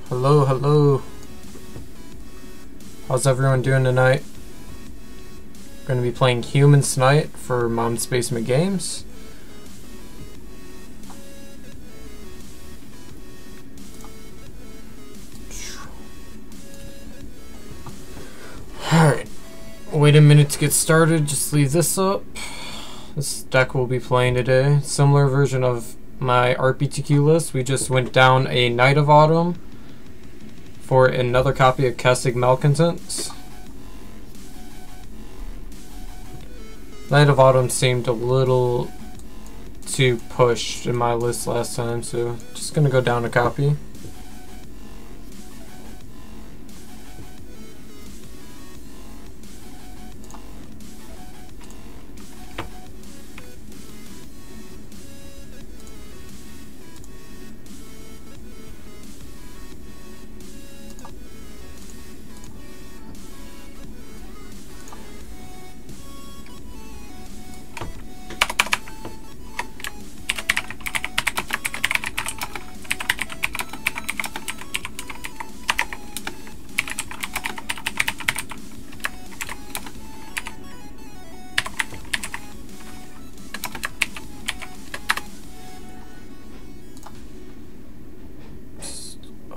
Hello, hello. How's everyone doing tonight? Going to be playing Humans tonight for Mom's Basement Games. Alright, wait a minute to get started, just leave this up. This deck we'll be playing today. Similar version of my RPTQ list. We just went down a Knight of Autumn for another copy of Kessig Malcontents. Knight of Autumn seemed a little too pushed in my list last time, so just gonna go down a copy.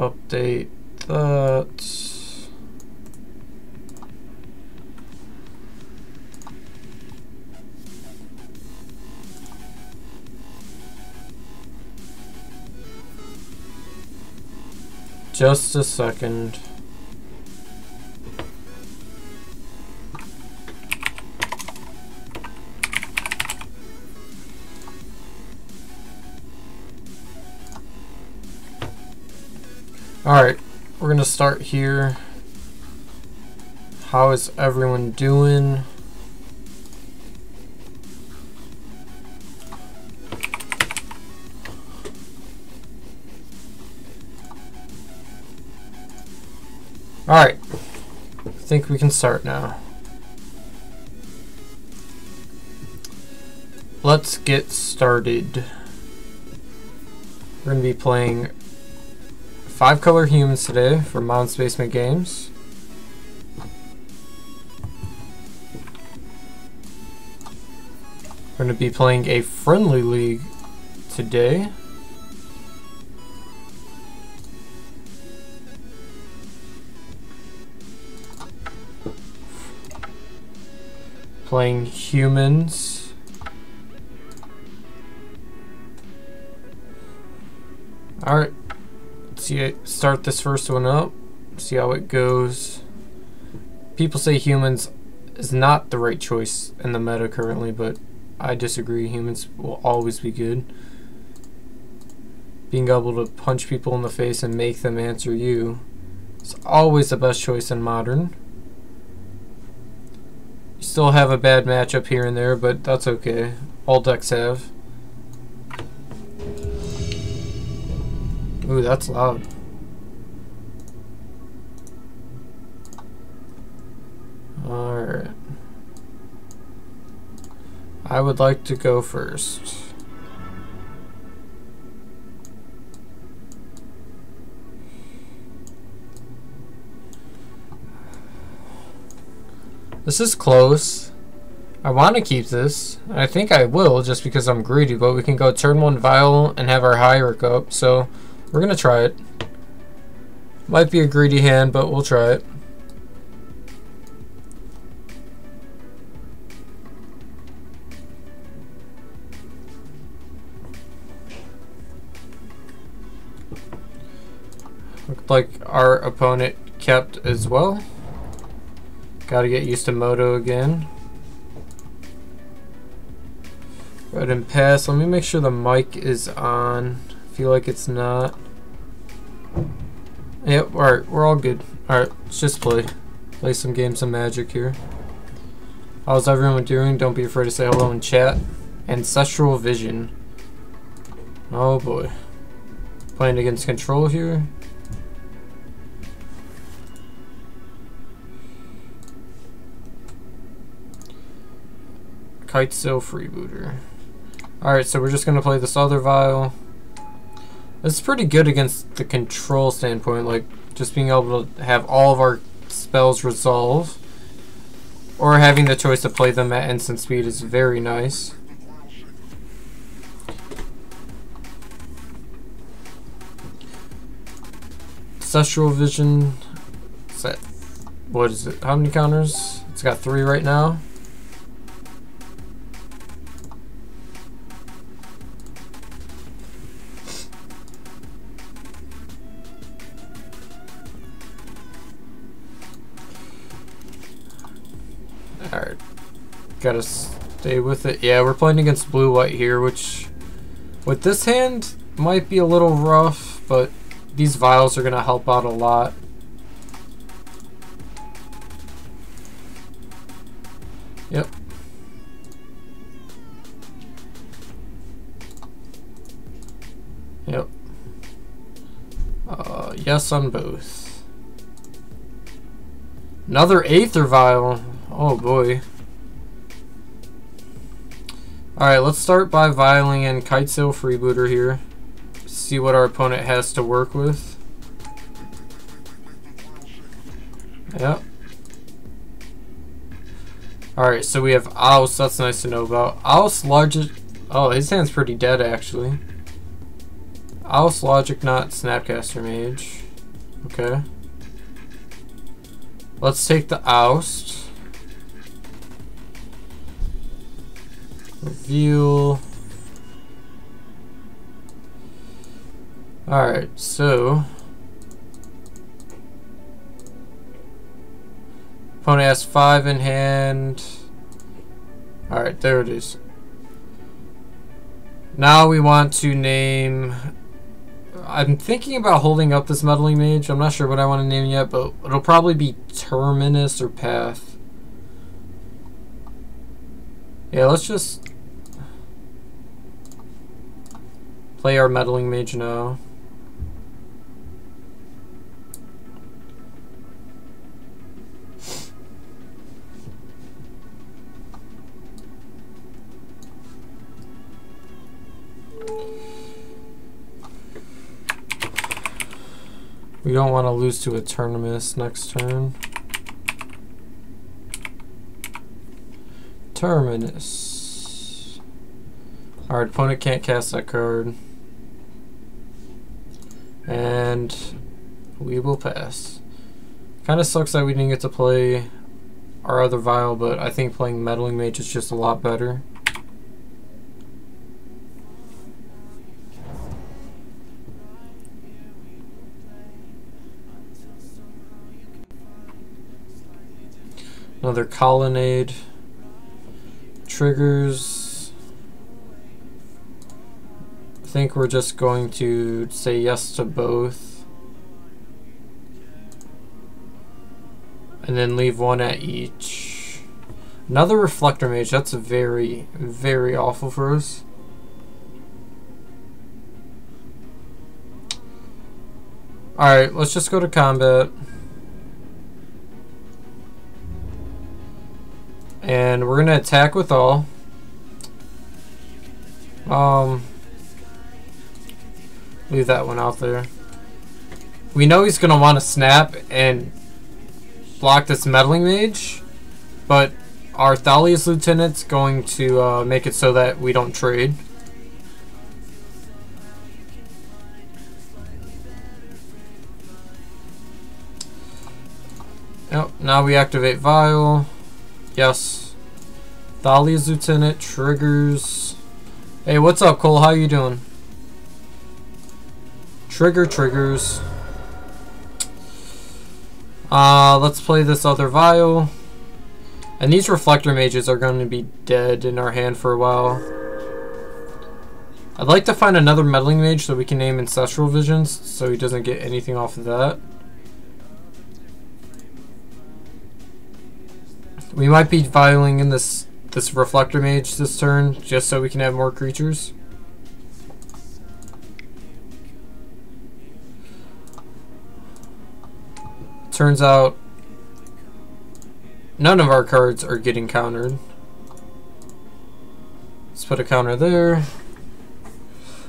Update that. Just a second. Alright, we're gonna start here. How is everyone doing? Alright, I think we can start now. Let's get started. We're gonna be playing 5-color humans today for Mom's Basement Games. We're going to be playing a friendly league today. Playing humans. Alright. Start this first one up. See how it goes. People say humans is not the right choice in the meta currently, but I disagree. Humans will always be good. Being able to punch people in the face and make them answer you is always the best choice in Modern. You still have a bad matchup here and there, but that's okay. All decks have. Ooh, that's loud. Alright. I would like to go first. This is close. I want to keep this. I think I will just because I'm greedy, but we can go turn 1 Vial and have our Hierarch up, so we're going to try it. Might be a greedy hand, but we'll try it. Looked like our opponent kept as well. Gotta get used to Moto again. Go ahead and pass. Let me make sure the mic is on. I feel like it's not. Yep, alright, we're all good. Alright, let's just play. Play some games of Magic here. How's everyone doing? Don't be afraid to say hello in chat. Ancestral Vision. Oh boy. Playing against Control here. Kitesail Freebooter. Alright, so we're just going to play this other Vial. This is pretty good against the control standpoint, like just being able to have all of our spells resolve. Or having the choice to play them at instant speed is very nice. Ancestral Vision. Set. What is it? How many counters? It's got 3 right now. Alright, gotta stay with it. Yeah, we're playing against blue-white here, which with this hand might be a little rough, but these vials are gonna help out a lot. Yep. Yep. Yes on both. Another Aether Vial. Oh boy. Alright, let's start by vialing in Kitesail Freebooter here. See what our opponent has to work with. Yep. Alright, so we have Oust. That's nice to know about. Oust, Logic. Oh, his hand's pretty dead actually. Oust, Logic Knot, Snapcaster Mage. Okay. Let's take the Oust. Reveal. Alright, so opponent has 5 in hand. Alright, there it is. Now we want to name. I'm thinking about holding up this Meddling Mage. I'm not sure what I want to name yet, but it'll probably be Terminus or Path. Yeah, let's just play our Meddling Mage now. We don't want to lose to a Terminus next turn. Terminus. Our opponent can't cast that card. And we will pass. Kind of sucks that we didn't get to play our other vial, but I think playing Meddling Mage is just a lot better. Another Colonnade. Triggers. I think we're just going to say yes to both. And then leave one at each. Another Reflector Mage. That's very, very awful for us. Alright, let's just go to combat. And we're gonna attack with all. Leave that one out there. We know he's gonna want to snap and block this Meddling Mage, but our Thalia's Lieutenant's going to make it so that we don't trade. Yep, now we activate Vial. Yes. Thalia's Lieutenant triggers. Hey, what's up, Cole? How you doing? Trigger triggers. Let's play this other Vial. And these Reflector Mages are going to be dead in our hand for a while. I'd like to find another Meddling Mage so we can name Ancestral Visions so he doesn't get anything off of that. We might be vialing in this Reflector Mage this turn just so we can have more creatures. Turns out none of our cards are getting countered. Let's put a counter there.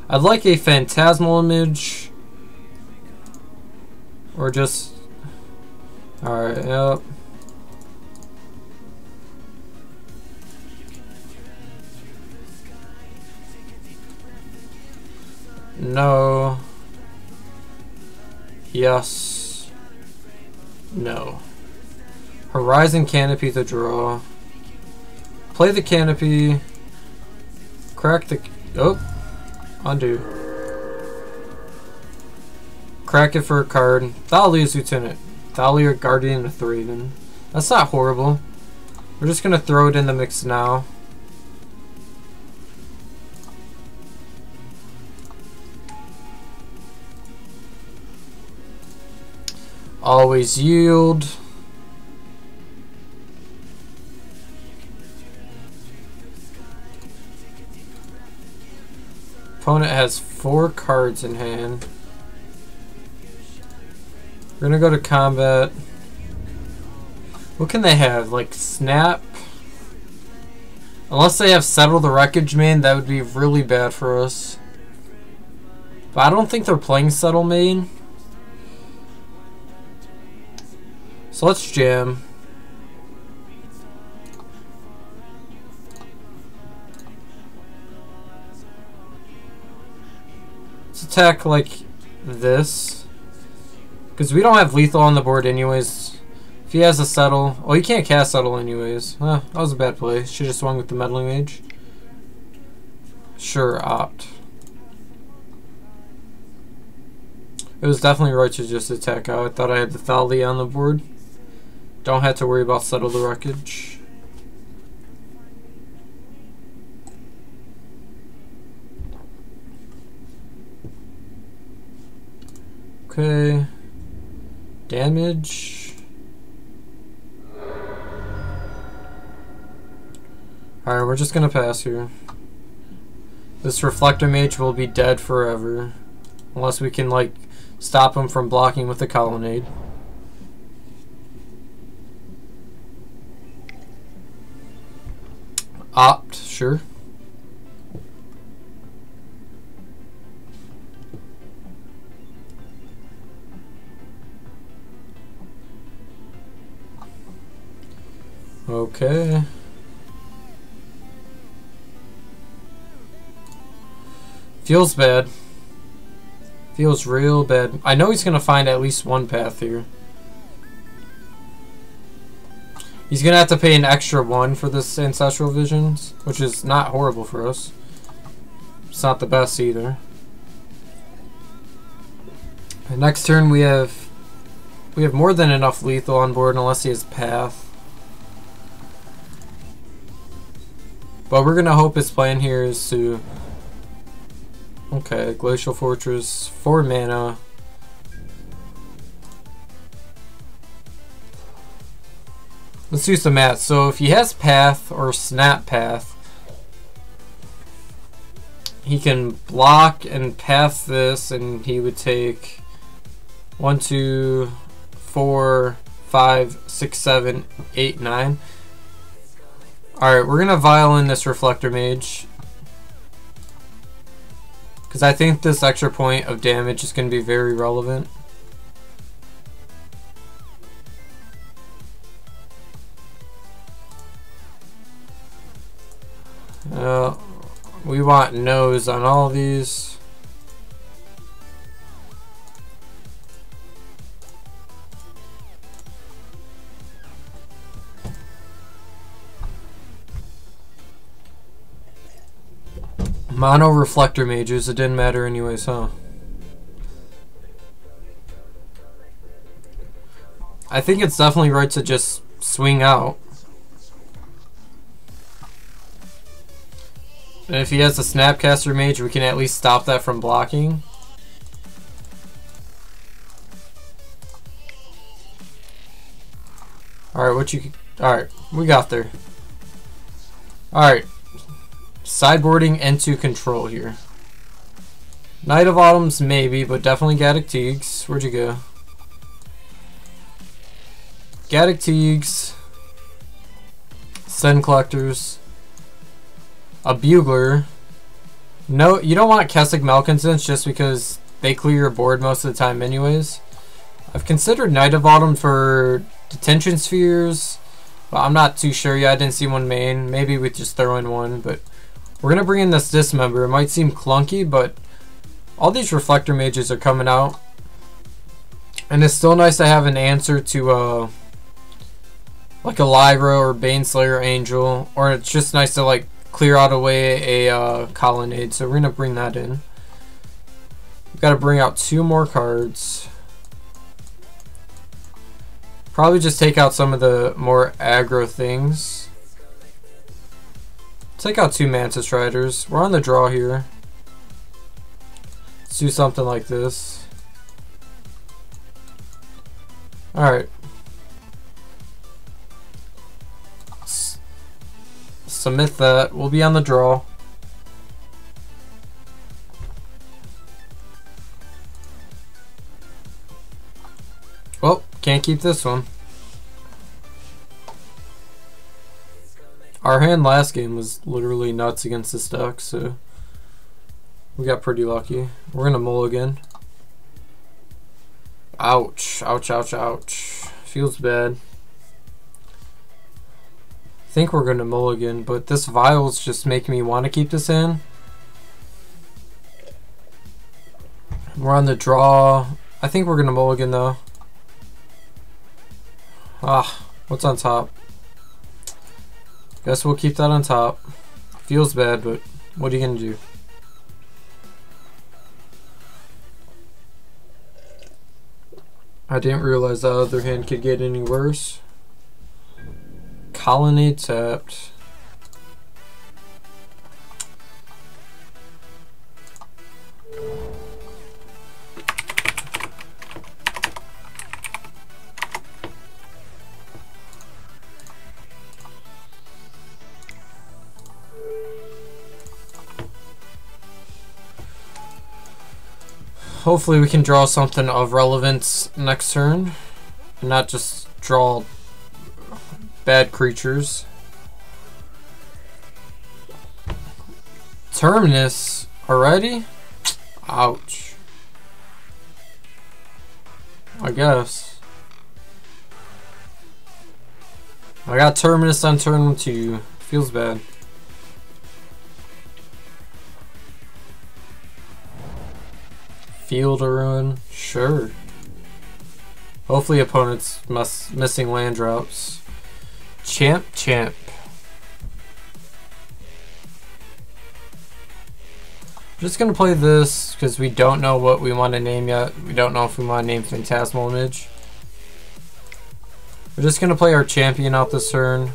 I'd like a Phantasmal Image. Or just... Alright, yep. No. Yes. No. Horizon Canopy the draw. Play the Canopy. Crack the... Oh. Undo. Crack it for a card. Thalia's Lieutenant. Thalia Guardian of Thraven. That's not horrible. We're just gonna throw it in the mix now. Always yield. Opponent has 4 cards in hand. We're gonna go to combat. What can they have? Like Snap? Unless they have Settle the Wreckage main, that would be really bad for us. But I don't think they're playing Settle main. So let's jam. Let's attack like this. Because we don't have lethal on the board anyways. If he has a Settle... Oh, he can't cast Settle anyways. That was a bad play. Should have swung with the Meddling Mage. Sure, opt. It was definitely right to just attack out. I thought I had the Thalia on the board. Don't have to worry about Settle the Wreckage. Okay. Damage. Alright, we're just gonna pass here. This Reflector Mage will be dead forever. Unless we can, like, stop him from blocking with the Colonnade. Opt, sure. Okay. Feels bad. Feels real bad. I know he's gonna find at least one path here. He's gonna have to pay an extra 1 for this Ancestral Visions, which is not horrible for us. It's not the best either. And next turn we have more than enough lethal on board unless he has Path. But we're gonna hope his plan here is to... Okay, Glacial Fortress, 4 mana. Let's do some math. So if he has Path or Snap Path, he can block and path this, and he would take 1, 2, 4, 5, 6, 7, 8, 9. Alright, we're gonna Violin this Reflector Mage, because I think this extra point of damage is gonna be very relevant. We want no's on all of these. Mono Reflector Mages, it didn't matter anyways, huh? I think it's definitely right to just swing out. And if he has a Snapcaster Mage, we can at least stop that from blocking. Alright, we got there. Alright. Sideboarding into control here. Knight of Autumns, maybe, but definitely Gaddock Teagues. Where'd you go? Gaddock Teagues. Sen Collectors. A Bugler. No, you don't want Keswick Malcontents just because they clear your board most of the time anyways. I've considered Knight of Autumn for Detention Spheres, but I'm not too sure yet. I didn't see one main. Maybe we just throw in one, but we're going to bring in this Dismember. It might seem clunky, but all these Reflector Mages are coming out. And it's still nice to have an answer to like a Lyra or Baneslayer Angel, or it's just nice to like clear out away a Colonnade, so we're gonna bring that in. We've got to bring out 2 more cards. Probably just take out some of the more aggro things. Take out 2 Mantis Riders. We're on the draw here. Let's do something like this. Alright. Submit that. We'll be on the draw. Well, can't keep this one. Our hand last game was literally nuts against this deck, so we got pretty lucky. We're gonna mulligan. Ouch. Ouch, ouch, ouch. Feels bad. I think we're gonna mulligan, but this Vial's just making me want to keep this in. We're on the draw. I think we're gonna mulligan though. Ah, what's on top? Guess we'll keep that on top. Feels bad, but what are you gonna do? I didn't realize that other hand could get any worse. Colonnade tapped. Hopefully we can draw something of relevance next turn, and not just draw bad creatures. Terminus already? Ouch. I guess. I got Terminus on turn 2. Feels bad. Field of Ruin? Sure. Hopefully opponents missing land drops. Champ. Just gonna play this because we don't know what we want to name yet. We don't know if we want to name Phantasmal Image. We're just gonna play our champion out this turn.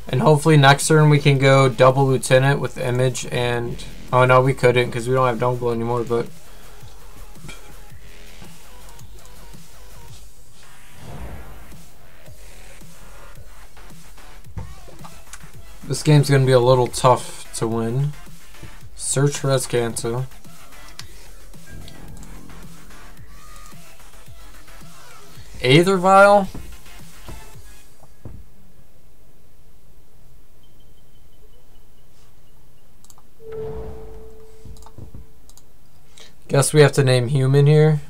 And hopefully next turn we can go double Lieutenant with Image and... Oh no, we couldn't because we don't have double anymore, but... This game's gonna be a little tough to win. Search for Escanto. Aether Vial? Guess we have to name human here.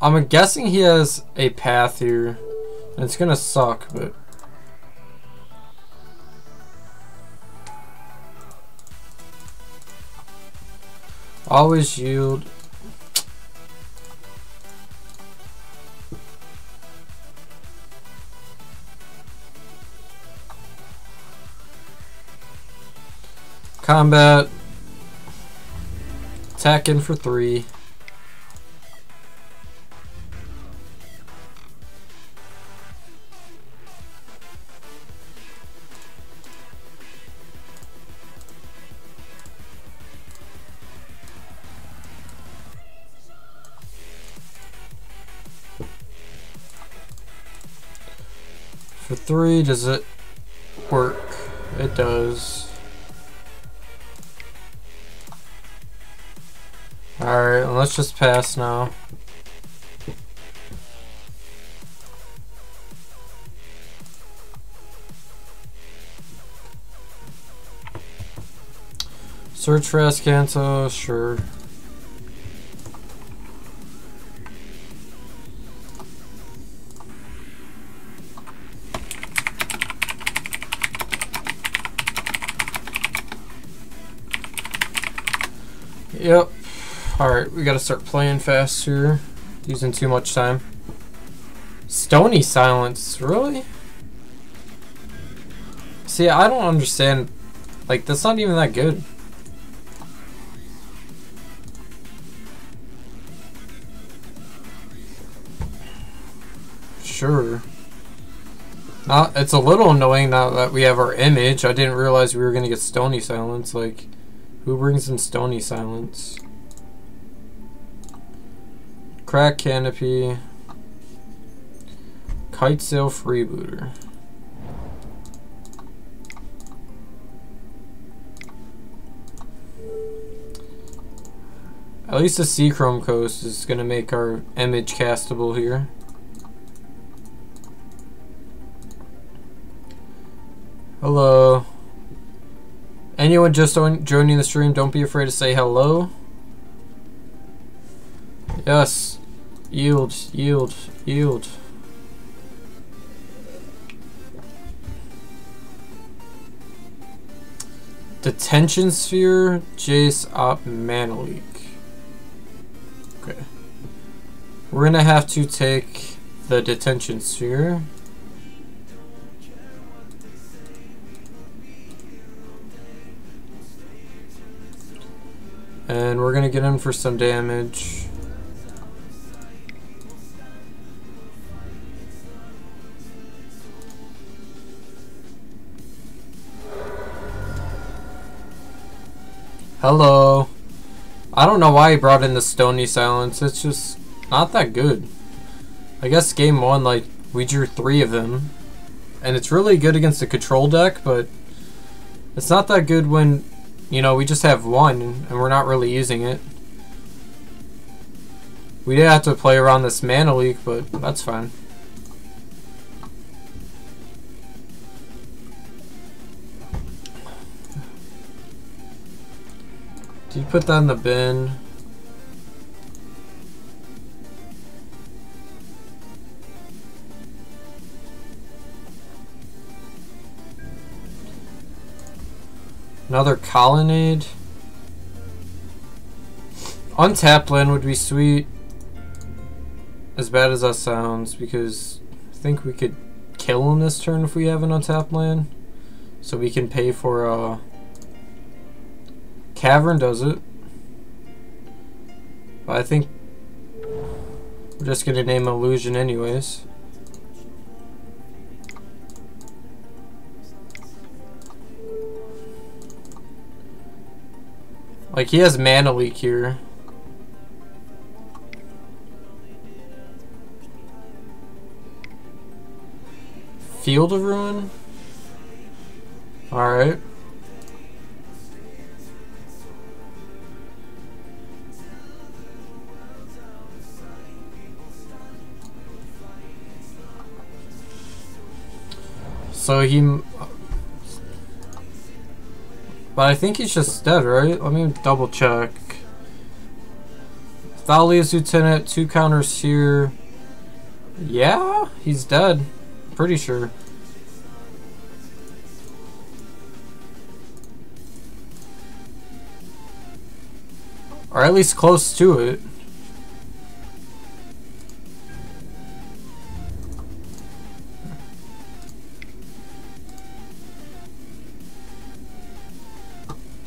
I'm guessing he has a path here. And it's gonna suck, but... Always yield. Combat. Attack in for 3. For 3, does it work? It does. Alright, let's just pass now. Search for Escanto, sure. Yep. Alright, we gotta start playing fast here. Using too much time. Stony Silence, really? See, I don't understand. Like, that's not even that good. Sure. It's a little annoying now that we have our image. I didn't realize we were gonna get Stony Silence. Like, who brings in Stony Silence? Crack Canopy. Kite Sail Freebooter. At least the Seachrome Coast is going to make our image castable here. Hello. Anyone just joining the stream, don't be afraid to say hello. Yes. Yield, yield, yield. Detention Sphere, Jace, Op, Mana Leak. Okay. We're gonna have to take the Detention Sphere. And we're gonna get in for some damage. Hello. I don't know why he brought in the Stony Silence. It's just not that good. I guess game 1, like, we drew 3 of them. And it's really good against the control deck, but it's not that good when, you know, we just have 1 and we're not really using it. We did have to play around this Mana Leak, but that's fine. Did you put that in the bin? Another Colonnade? Untapped land would be sweet. As bad as that sounds, because I think we could kill him this turn if we have an untapped land. So we can pay for Cavern does it. But I think we're just gonna name Illusion anyways. Like, he has Mana Leak here. Field of Ruin? Alright. So he... But I think he's just dead, right? Let me double check. Thalia's Lieutenant, 2 counters here. Yeah, he's dead. Pretty sure. Or at least close to it.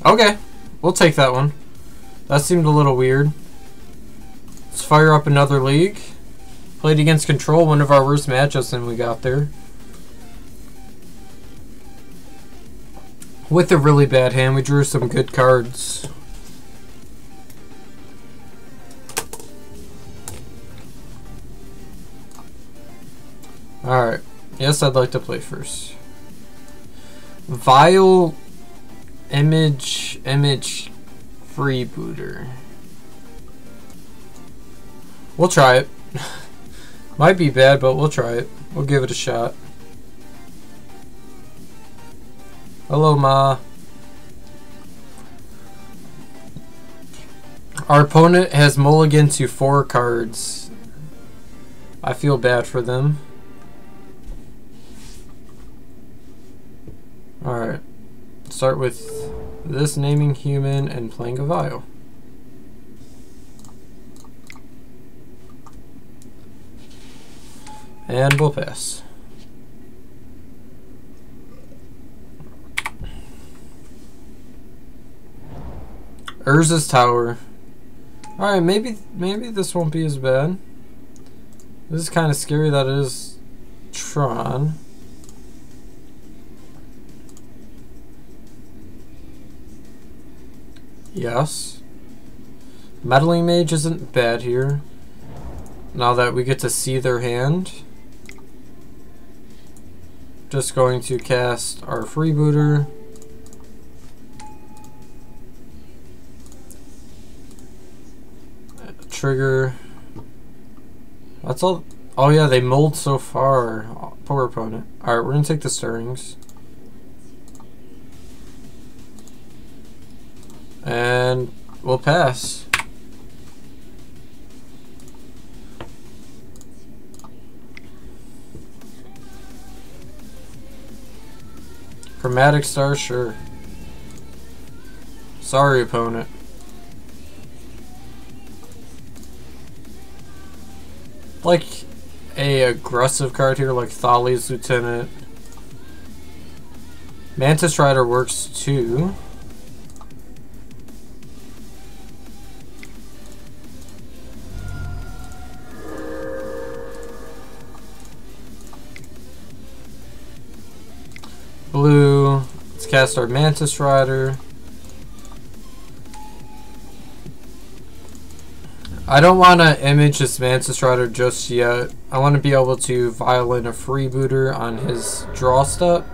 Okay, we'll take that one. That seemed a little weird. Let's fire up another league. Played against Control, one of our worst matchups, and we got there. With a really bad hand, we drew some good cards. Alright, yes, I'd like to play first. Vile Image Freebooter. We'll try it. Might be bad, but we'll try it. We'll give it a shot. Hello, Ma. Our opponent has mulliganed to 4 cards. I feel bad for them. Alright. Start with this, naming human and playing a Vile. And we'll pass. Urza's Tower. Alright, maybe this won't be as bad. This is kind of scary that it is Tron. Yes. Meddling Mage isn't bad here. Now that we get to see their hand. Just going to cast our Freebooter. Trigger. That's all. Oh yeah, they mulled so far. Poor opponent. Alright, we're gonna take the Stirrings. And we'll pass. Chromatic Star, sure. Sorry, opponent. Like a aggressive card here, like Thalia's Lieutenant. Mantis Rider works too. Blue. Let's cast our Mantis Rider. I don't want to image this Mantis Rider just yet. I want to be able to violin a Freebooter on his draw step.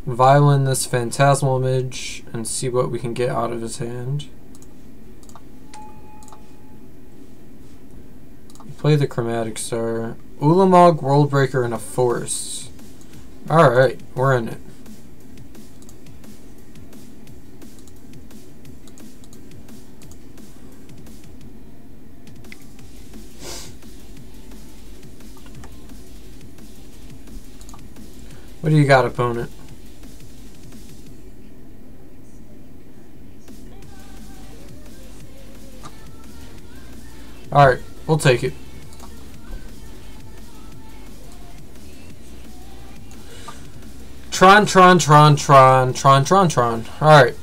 Violin this Phantasmal Image and see what we can get out of his hand. Play the Chromatic Star. Ulamog, Worldbreaker, and a Force. Alright, we're in it. What do you got, opponent? Alright, we'll take it. Tron. Alright.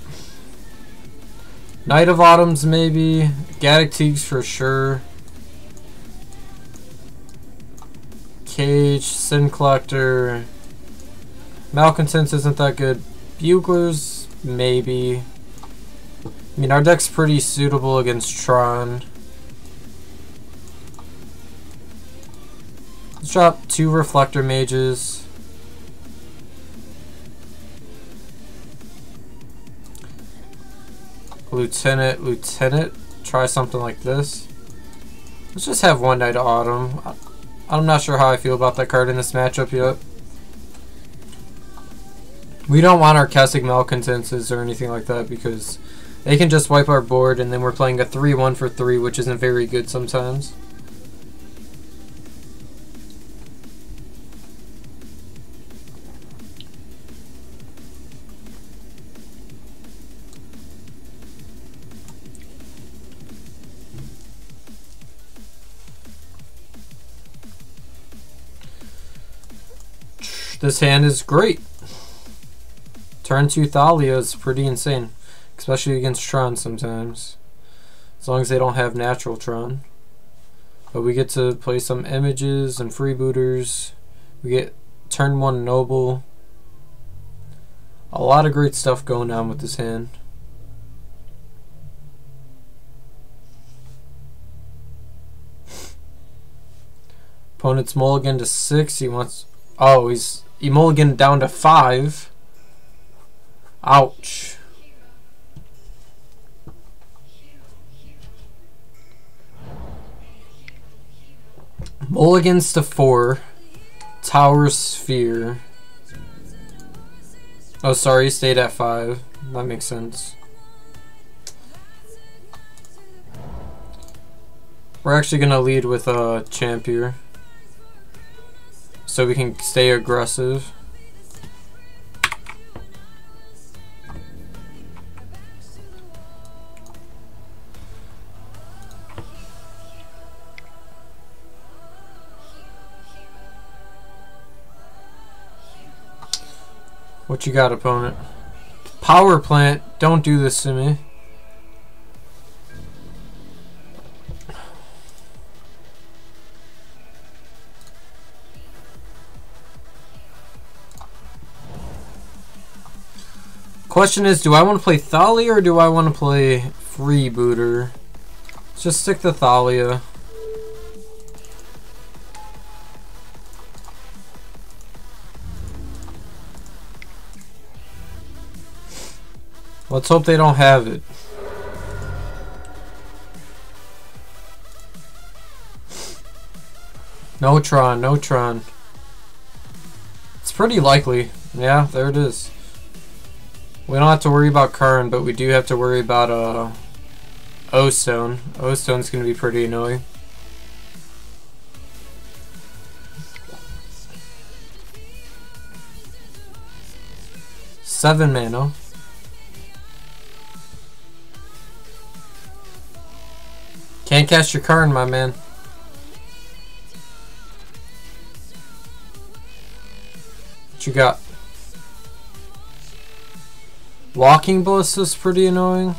Knight of Autumns, maybe. Gaddock Teagues for sure. Cage, Sin Collector. Malcontents isn't that good. Buglers, maybe. I mean, our deck's pretty suitable against Tron. Let's drop 2 Reflector Mages. Lieutenant. Try something like this. Let's just have 1 Knight of Autumn. I'm not sure how I feel about that card in this matchup yet. We don't want our Kessig Malcontents or anything like that because they can just wipe our board and then we're playing a 3-1 for 3, which isn't very good sometimes. This hand is great. Turn 2 Thalia is pretty insane, especially against Tron sometimes, as long as they don't have natural Tron. But we get to play some images and freebooters. We get turn 1 Noble. A lot of great stuff going on with this hand. Opponent's mulligan to 6. He wants. Oh, he mulliganed down to 5. Ouch. Mulligans to 4. Tower Sphere. Oh, sorry, he stayed at 5. That makes sense. We're actually going to lead with a champ here, so we can stay aggressive. What you got, opponent? Power plant, don't do this to me. Question is, do I want to play Thalia or do I want to play Freebooter? Let's just stick to Thalia. Let's hope they don't have it. No Tron, no Tron. It's pretty likely. Yeah, there it is. We don't have to worry about Karn, but we do have to worry about O-Stone. O-Stone's going to be pretty annoying. Seven mana. Can't cast your Karn, my man. What you got? Walking Ballista is pretty annoying.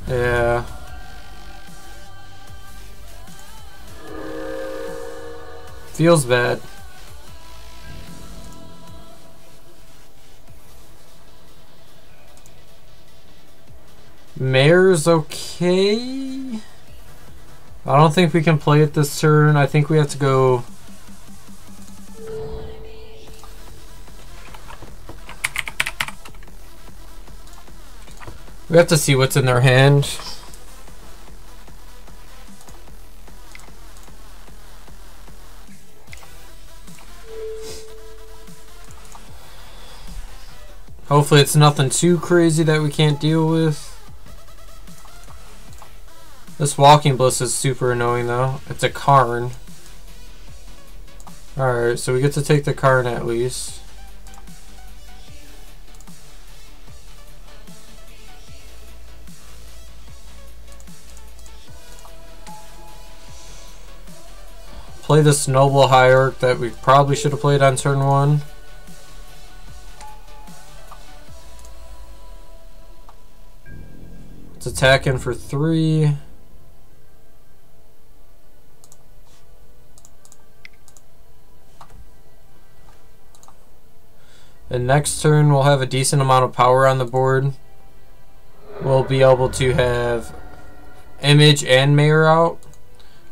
Yeah. Feels bad. Mayor's okay. I don't think we can play it this turn. I think we have to go. We have to see what's in their hand. Hopefully it's nothing too crazy that we can't deal with. This Walking Bliss is super annoying though. It's a Karn. Alright, so we get to take the Karn at least. play this Noble Hierarch that we probably should have played on turn 1. Let's attack in for 3. And next turn we'll have a decent amount of power on the board. We'll be able to have Image and Mayor out.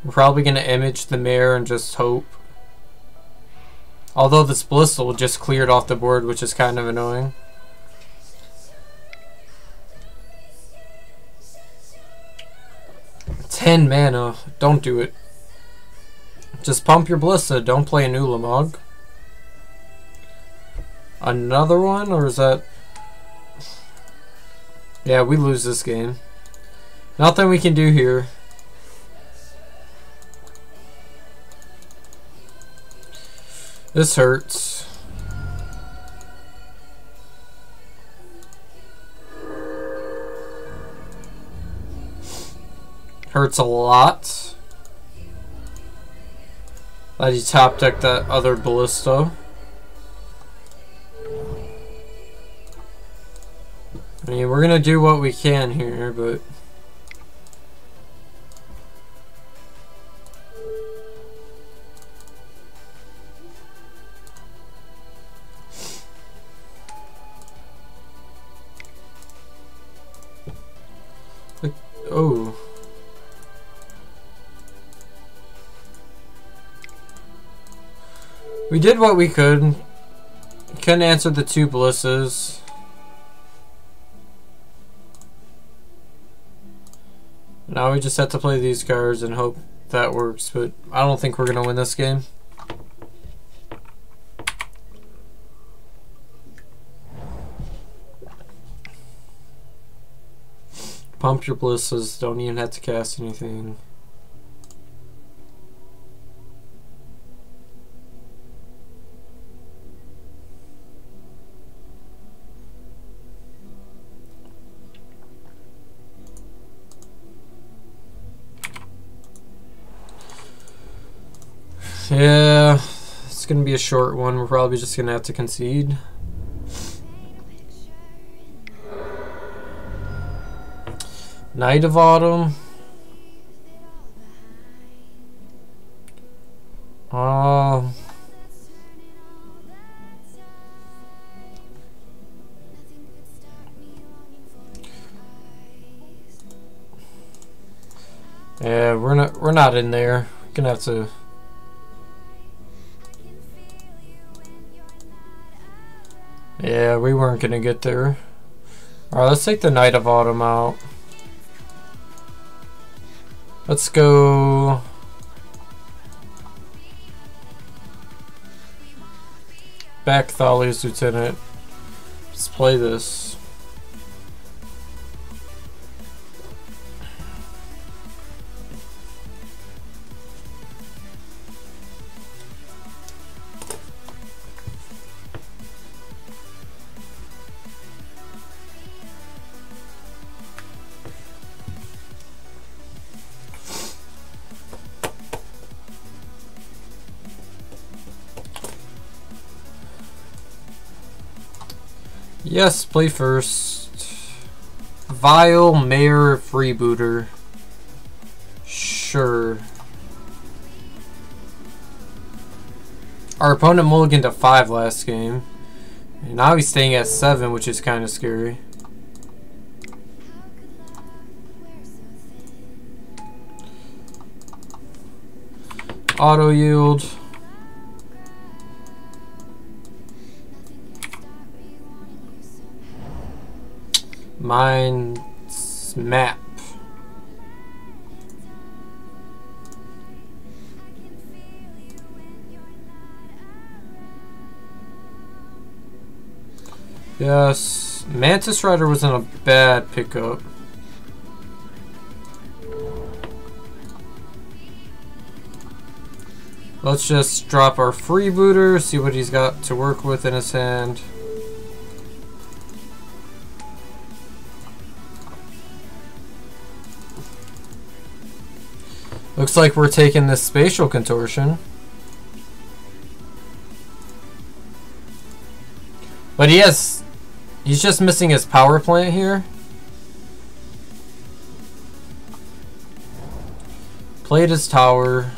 We're probably going to Image the Mayor and just hope. Although this Ballista will just clear it off the board, which is kind of annoying. "10 mana. Don't do it. Just pump your Ballista. Don't play a new Ulamog." Another one? Or is that... Yeah, we lose this game. Nothing we can do here. This hurts. Hurts a lot. That he top decked that other Ballista. I mean, we're gonna do what we can here, but... Oh. We did what we could. Couldn't answer the 2 Ballistas. Now we just have to play these cards and hope that works, but I don't think we're going to win this game. Pump your Ballistas, don't even have to cast anything. Yeah, it's gonna be a short one. We're probably just gonna have to concede. Knight of Autumn. Yeah, we're not in there. We're gonna have to. Yeah, we weren't gonna get there. Alright, let's take the Knight of Autumn out. Let's go. Back Thalia's Lieutenant. Let's play this. Yes, play first. Vile Mayor Freebooter. Sure. Our opponent mulliganed to 5 last game. And now he's staying at 7, which is kind of scary. Auto yield. Mine's map. Yes, Mantis Rider wasn't a bad pickup. Let's just drop our freebooter, see what he's got to work with in his hand. Looks like we're taking this Spatial Contortion. But he's just missing his power plant here. Played his tower.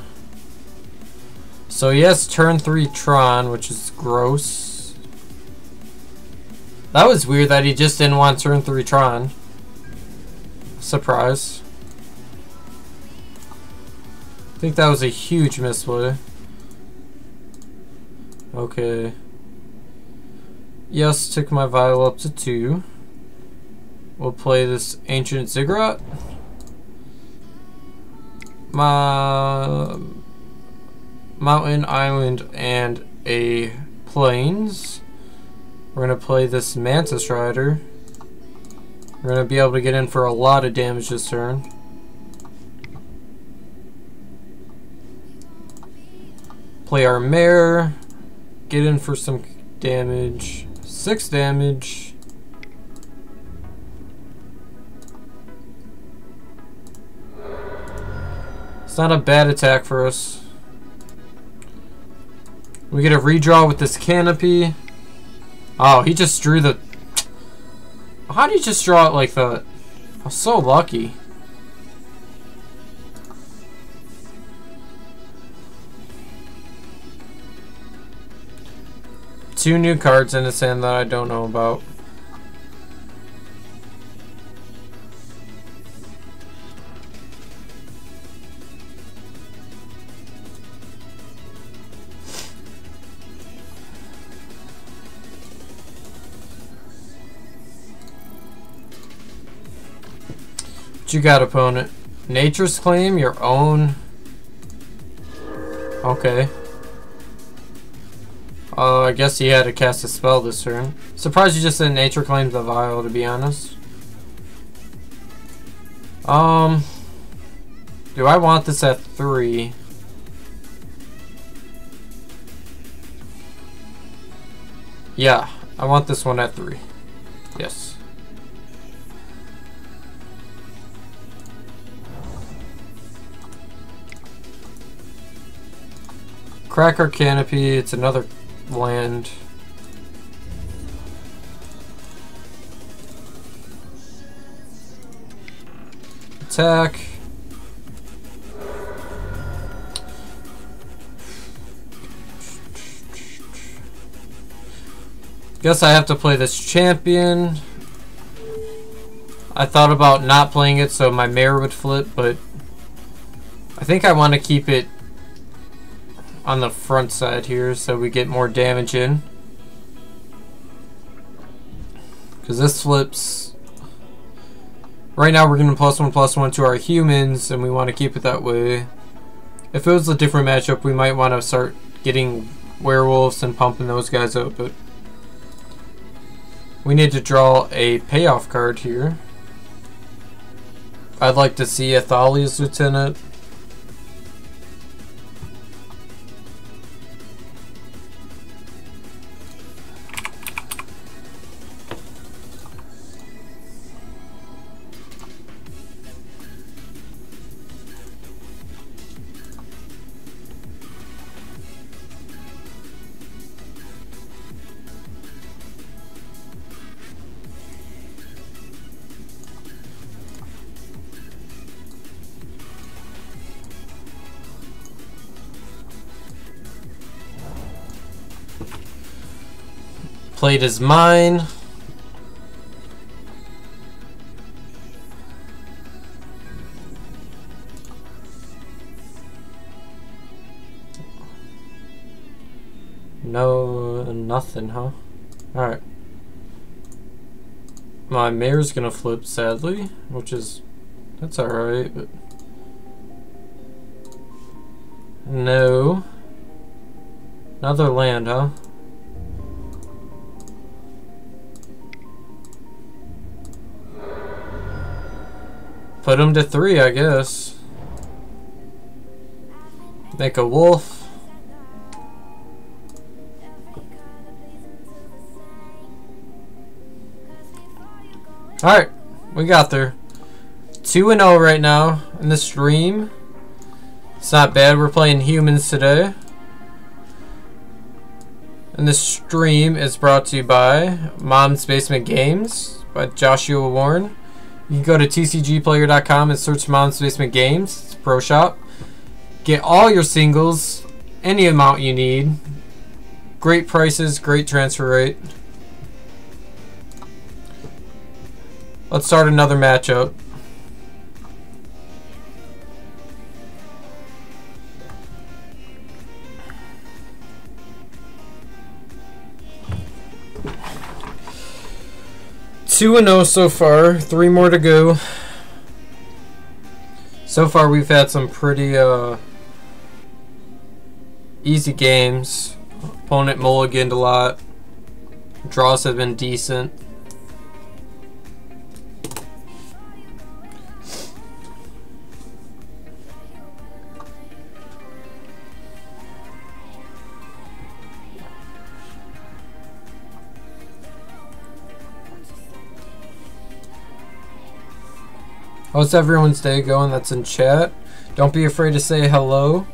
So he has turn 3 Tron, which is gross. That was weird that he just didn't want turn 3 Tron. Surprise. I think that was a huge misplay. Okay. Yes, took my Vial up to 2. We'll play this Ancient Ziggurat. My Mountain, Island, and a Plains. We're going to play this Mantis Rider. We're going to be able to get in for a lot of damage this turn. Play our Mare. Get in for some damage. 6 damage. It's not a bad attack for us. We get a redraw with this Canopy. Oh, he just drew the... How did he just draw it like that? I'm so lucky. Two new cards in his hand that I don't know about. What you got, opponent? Nature's Claim, your own. Okay. I guess he had to cast a spell this turn. Surprised you just didn't Nature Claim the Vial, to be honest. Do I want this at 3? Yeah, I want this one at 3. Yes. Cracker Canopy, it's another land. Attack. Guess I have to play this champion. I thought about not playing it so my Mare would flip, but I think I want to keep it on the front side here so we get more damage in. Because this flips. Right now we're getting +1/+1 to our humans and we want to keep it that way. If it was a different matchup we might want to start getting werewolves and pumping those guys out, but we need to draw a payoff card here. I'd like to see Athalia's Lieutenant. Played as mine. No, nothing, huh? Alright. My Mare's gonna flip, sadly, which is... that's alright, but... no. Another land, huh? Put him to 3, I guess. Make a wolf. Alright, we got there. 2-0 right now in the stream. It's not bad, we're playing humans today. And this stream is brought to you by Mom's Basement Games by Joshua Warren. You can go to tcgplayer.com and search Mom's Basement Games. It's a pro shop. Get all your singles, any amount you need. Great prices, great transfer rate. Let's start another matchup. Two and 0 so far, 3 more to go. So far we've had some pretty easy games. Opponent mulliganed a lot. Draws have been decent. How's everyone's day going that's in chat? Don't be afraid to say hello.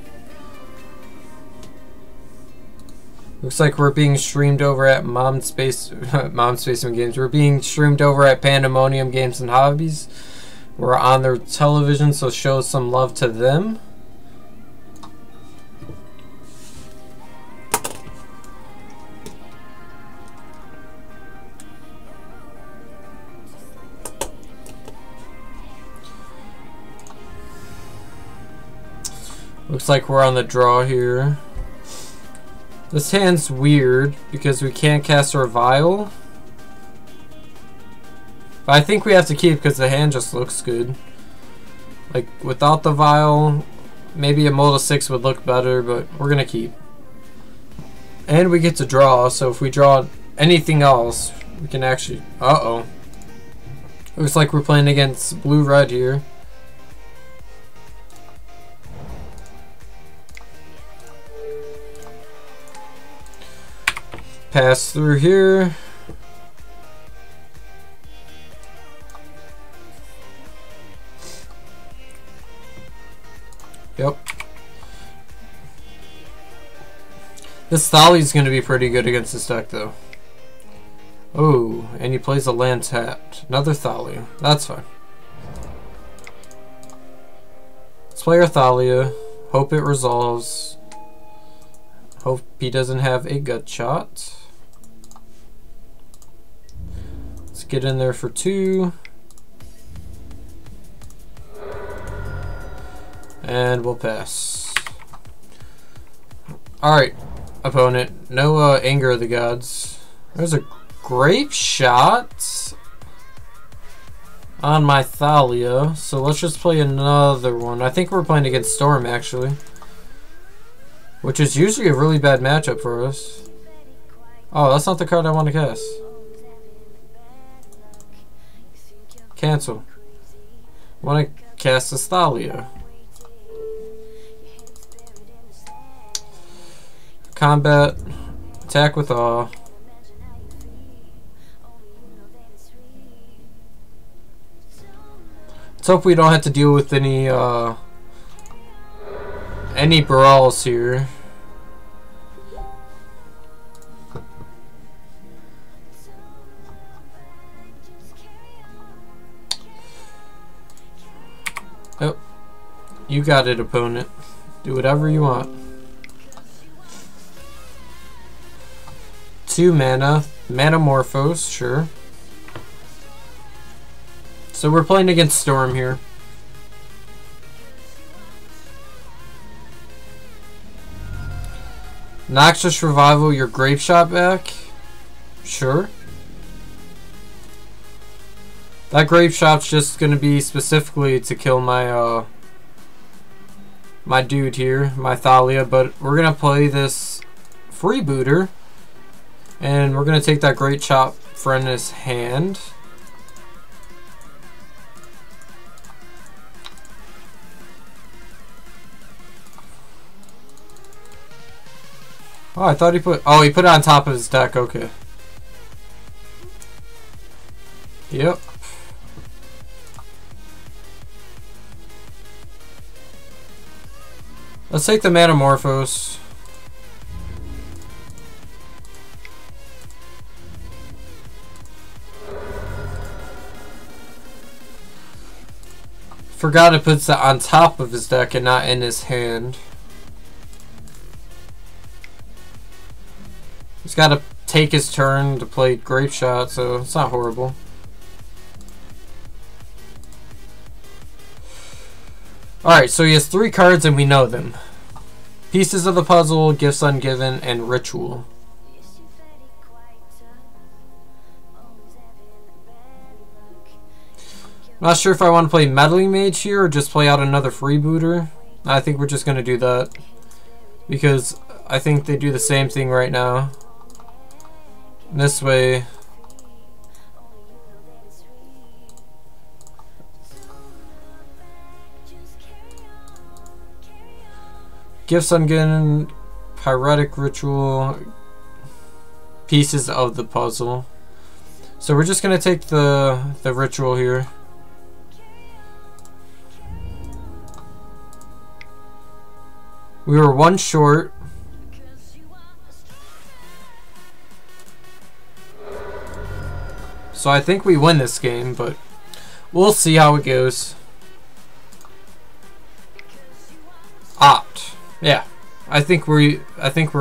Looks like we're being streamed over at Mom's Basement Games. We're being streamed over at Pandemonium Games and Hobbies. We're on their television, so show some love to them. Looks like we're on the draw here. This hand's weird because we can't cast our Vial. But I think we have to keep because the hand just looks good. Like without the Vial, maybe a Mold of 6 would look better, but we're gonna keep. And we get to draw, so if we draw anything else, we can actually... Uh-oh. Looks like we're playing against blue-red here. Pass through here. Yep. This Thali's going to be pretty good against this deck, though. Oh, and he plays a land tapped. Another Thali. That's fine. Let's play our Thalia. Hope it resolves. Hope he doesn't have a gut shot. Let's get in there for 2. And we'll pass. Alright, opponent. No Anger of the Gods. There's a Grape Shot on my Thalia. So let's just play another one. I think we're playing against Storm, actually. Which is usually a really bad matchup for us. Oh, that's not the card I want to cast. Cancel. I want to cast this Thalia. Combat. Attack with awe. Let's hope we don't have to deal with any brawls here. Oh, you got it, opponent. Do whatever you want. 2 mana, Manamorphose, sure. So we're playing against Storm here. Noxious Revival, your Grape Shot back? Sure. That Grape Shot's just gonna be specifically to kill my my dude here, my Thalia, but we're gonna play this Freebooter, and we're gonna take that Great Chop from his hand. Oh, I thought he put... Oh, he put it on top of his deck. Okay. Yep. Let's take the Manamorphose. Forgot to put that on top of his deck and not in his hand. He's got to take his turn to play Grape Shot, so it's not horrible. Alright, so he has 3 cards and we know them. Pieces of the Puzzle, Gifts Ungiven, and Ritual. Not sure if I want to play Meddling Mage here or just play out another freebooter. I think we're just going to do that. Because I think they do the same thing right now. This way... Gifts Ungiven, Pyretic Ritual, Pieces of the Puzzle. So we're just going to take the Ritual here. We were 1 short. So I think we win this game, but we'll see how it goes. Opt. Yeah. I think we're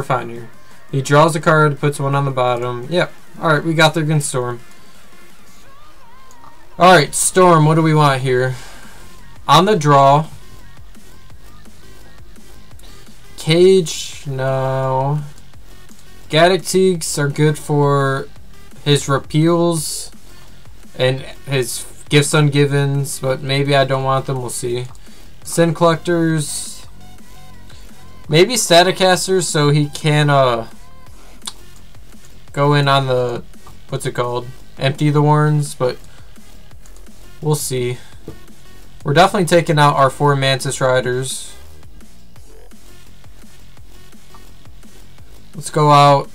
fine here. He draws a card, puts one on the bottom. Yep. Alright, we got there against Storm. Alright, Storm, what do we want here? On the draw. Cage, no. Gaddock are good for his repeals and his Gifts Ungivens, but maybe I don't want them, we'll see. Sin Collectors. Maybe Staticasters so he can go in on the, what's it called? Empty the Warrens, but we'll see. We're definitely taking out our 4 Mantis Riders. Let's go out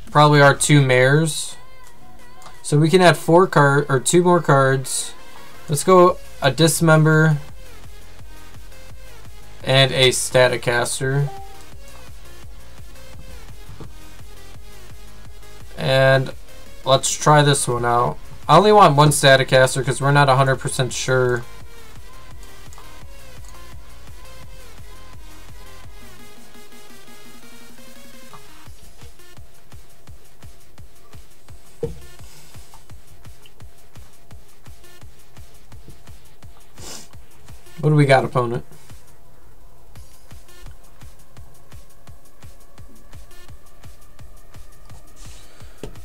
probably our 2 Mares. So we can add 2 more cards. Let's go a Dismember and a Staticaster. And let's try this one out. I only want 1 Staticaster because we're not 100% sure. What do we got, opponent?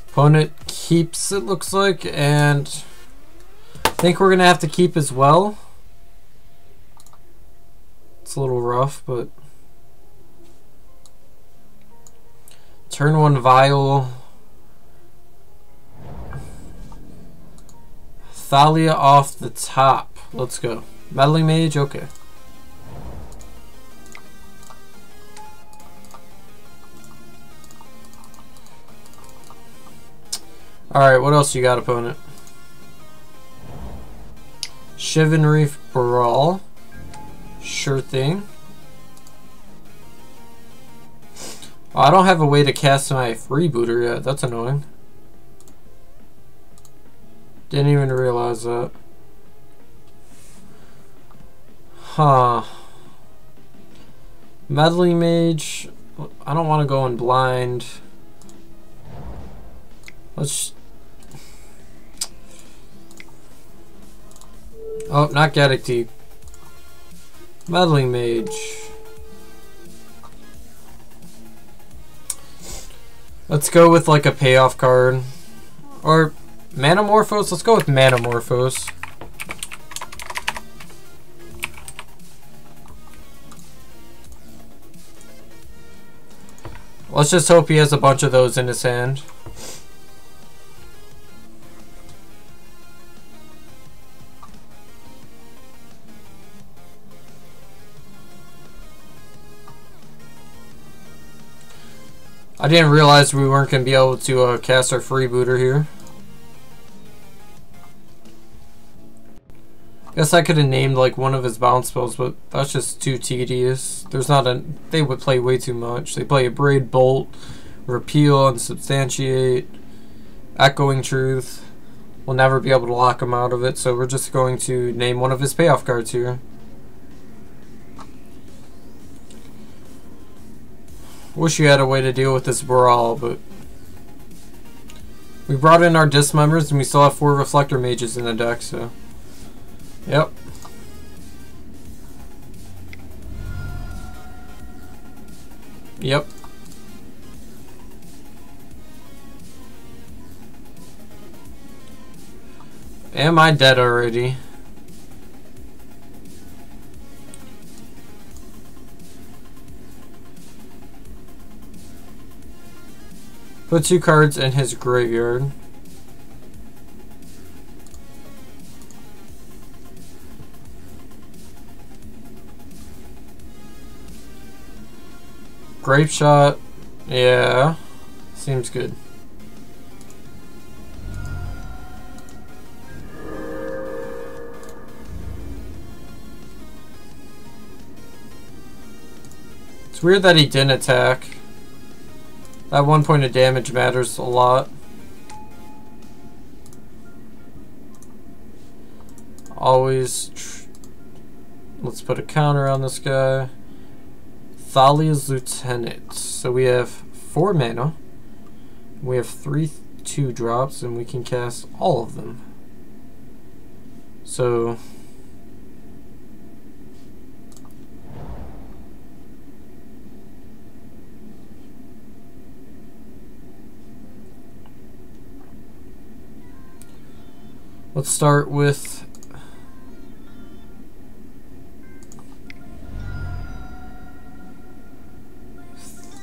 Opponent keeps, it looks like, and I think we're going to have to keep as well. It's a little rough, but... Turn 1 Vial. Thalia off the top. Let's go. Meddling Mage, okay. Alright, what else you got, opponent? Chivalry Brawl. Sure thing. Oh, I don't have a way to cast my freebooter yet. That's annoying. Didn't even realize that. Huh. Meddling Mage. I don't want to go in blind. Let's... Oh, not Gaddock. Meddling Mage. Let's go with like a payoff card. Or Manamorphose. Let's go with Manamorphose. Let's just hope he has a bunch of those in his hand. I didn't realize we weren't going to be able to cast our freebooter here. Guess I could have named like one of his bounce spells, but that's just too tedious. There's not a... They would play way too much. They play Abrade Bolt, Repeal, Unsubstantiate, Echoing Truth. we'll never be able to lock him out of it, so we're just going to name one of his payoff cards here. Wish you had a way to deal with this brawl, but we brought in our dismembers and we still have 4 reflector mages in the deck, so yep. Yep. Am I dead already? Put 2 cards in his graveyard. Grape shot. Yeah. Seems good. It's weird that he didn't attack. That 1 point of damage matters a lot. Always. Let's put a counter on this guy. Thalia's Lieutenant. So we have 4 mana. We have 3 2-drops, and we can cast all of them. So let's start with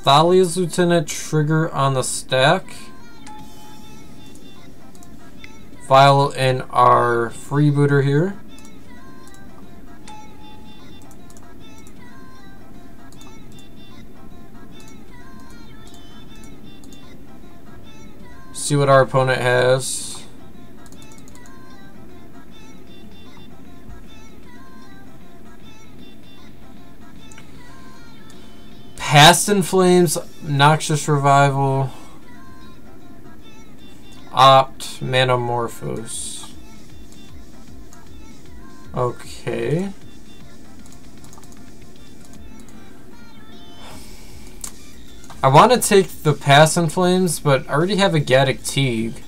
Thalia's Lieutenant, trigger on the stack. File in our freebooter here. See what our opponent has. Past in Flames, Noxious Revival, Opt, Manamorphose. Okay. I want to take the Past in Flames, but I already have a Gaddock Teague.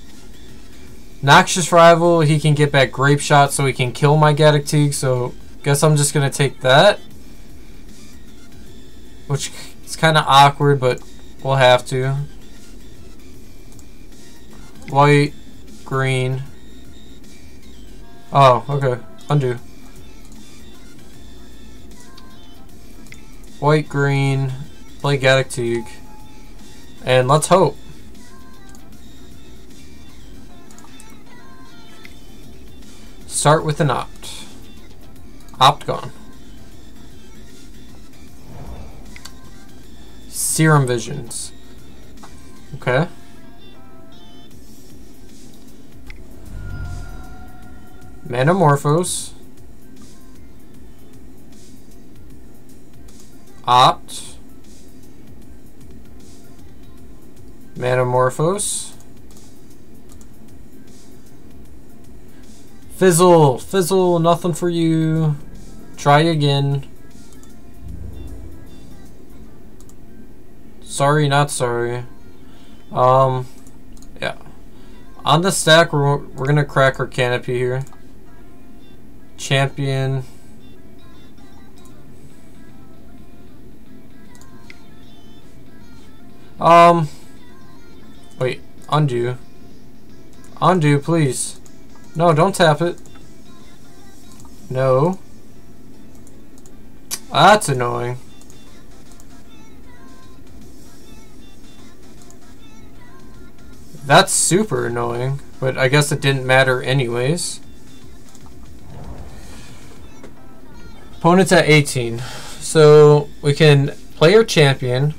Noxious Rival, he can get back Grape Shot so he can kill my Gaddock Teague, so guess I'm just going to take that. Which is kind of awkward, but we'll have to. White, green. Oh, okay. Undo. White, green. Play Gaddock Teague. And let's hope. Start with an Opt. Opt gone. Serum Visions. Okay. Manamorphose. Opt. Manamorphose. Fizzle. Fizzle, nothing for you. Try again. Sorry, not sorry. Yeah. On the stack, we're gonna crack our canopy here. Champion. Wait. Undo. Undo, please. No, don't tap it. No. That's annoying. That's super annoying, but I guess it didn't matter anyways. Opponent's at 18. So we can play our champion,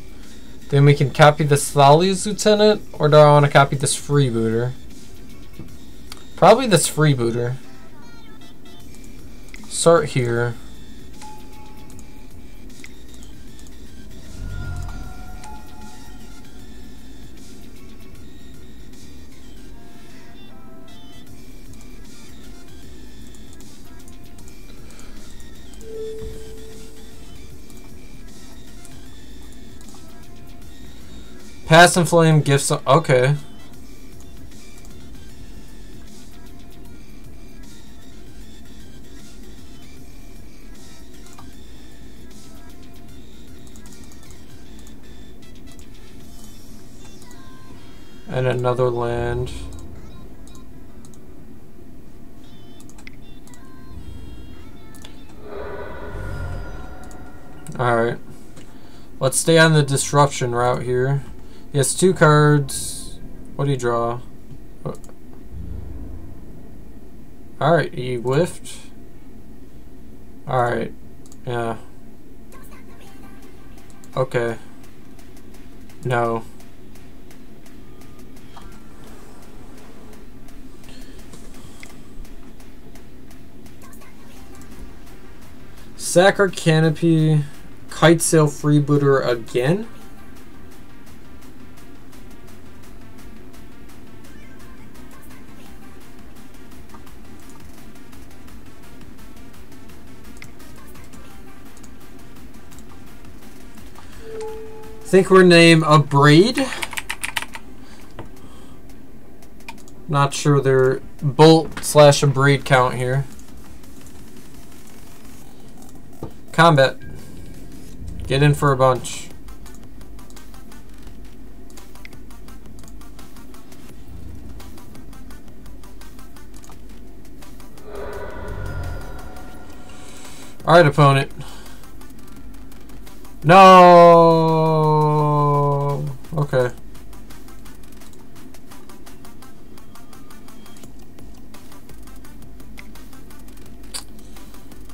then we can copy this Thalia's Lieutenant, or do I want to copy this freebooter? Probably this freebooter. Start here. Pass and Flame, gifts. Okay. And another land. Alright. Let's stay on the disruption route here. He has 2 cards. What do you draw? Alright, he whiffed. Alright. Yeah. Okay. No. Sack our Canopy. Kite Sail Freebooter again. Think we're name a braid. Not sure their bolt slash a braid count here. Combat. Get in for a bunch. Alright, opponent. No. Okay.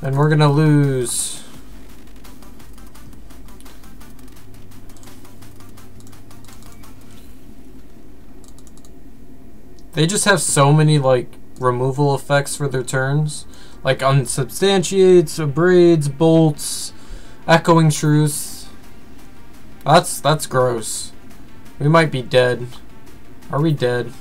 And we're gonna lose. They just have so many like removal effects for their turns. Like unsubstantiates, abrades, bolts, echoing truth. That's gross. We might be dead. Are we dead?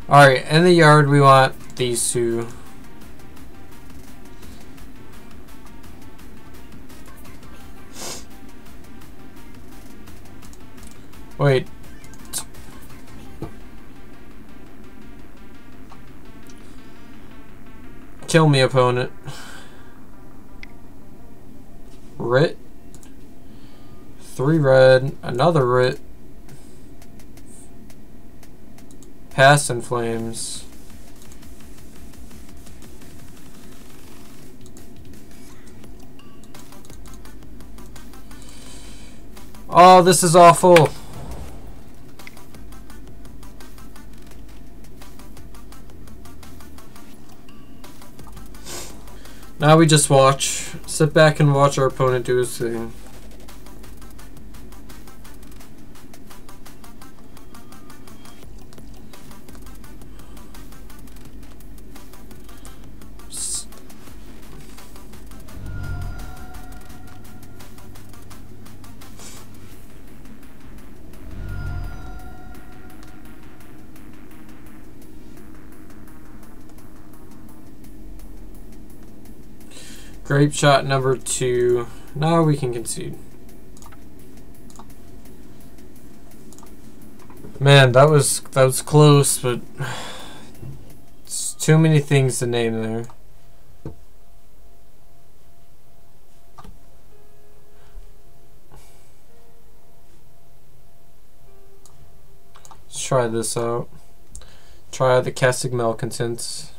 Alright, in the yard we want these 2. Wait. Kill me, opponent. Writ. 3 red. Another writ. Pass and Flames. Oh, this is awful. Now we just watch. Sit back and watch our opponent do his thing. Grape shot number 2. Now we can concede. Man, that was close, but it's too many things to name there. Let's try this out. Try the Castig Malcontents.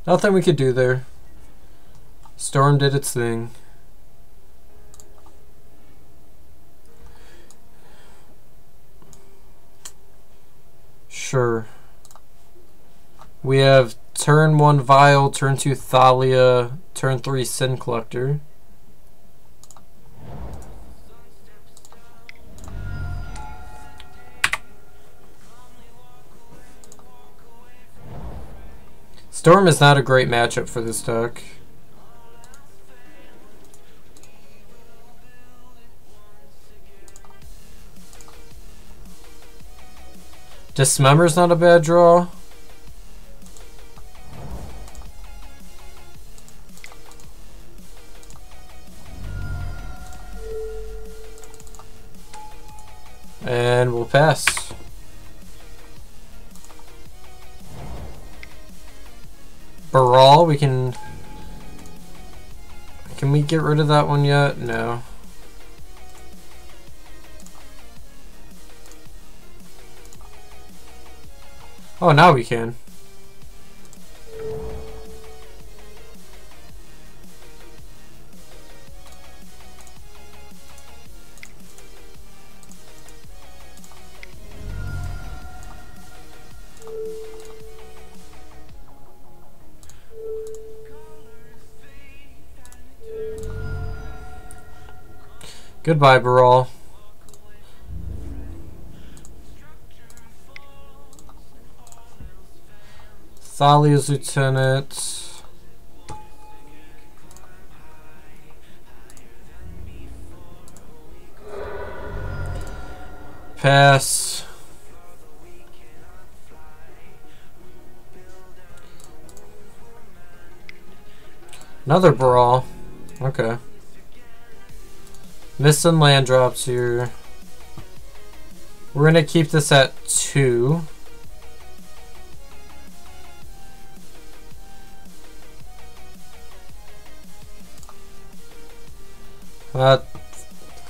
Nothing we could do there. Storm did its thing. Sure. We have turn 1 Vial, turn 2 Thalia, turn 3 Sin Collector. Storm is not a great matchup for this deck. Dismember's not a bad draw. and we'll pass. Baral, we can we get rid of that one yet? No. Oh, now we can. Goodbye, Baral. Thalia's lieutenant. Pass. Another Baral. Okay. Missing land drops here. We're gonna keep this at 2. Of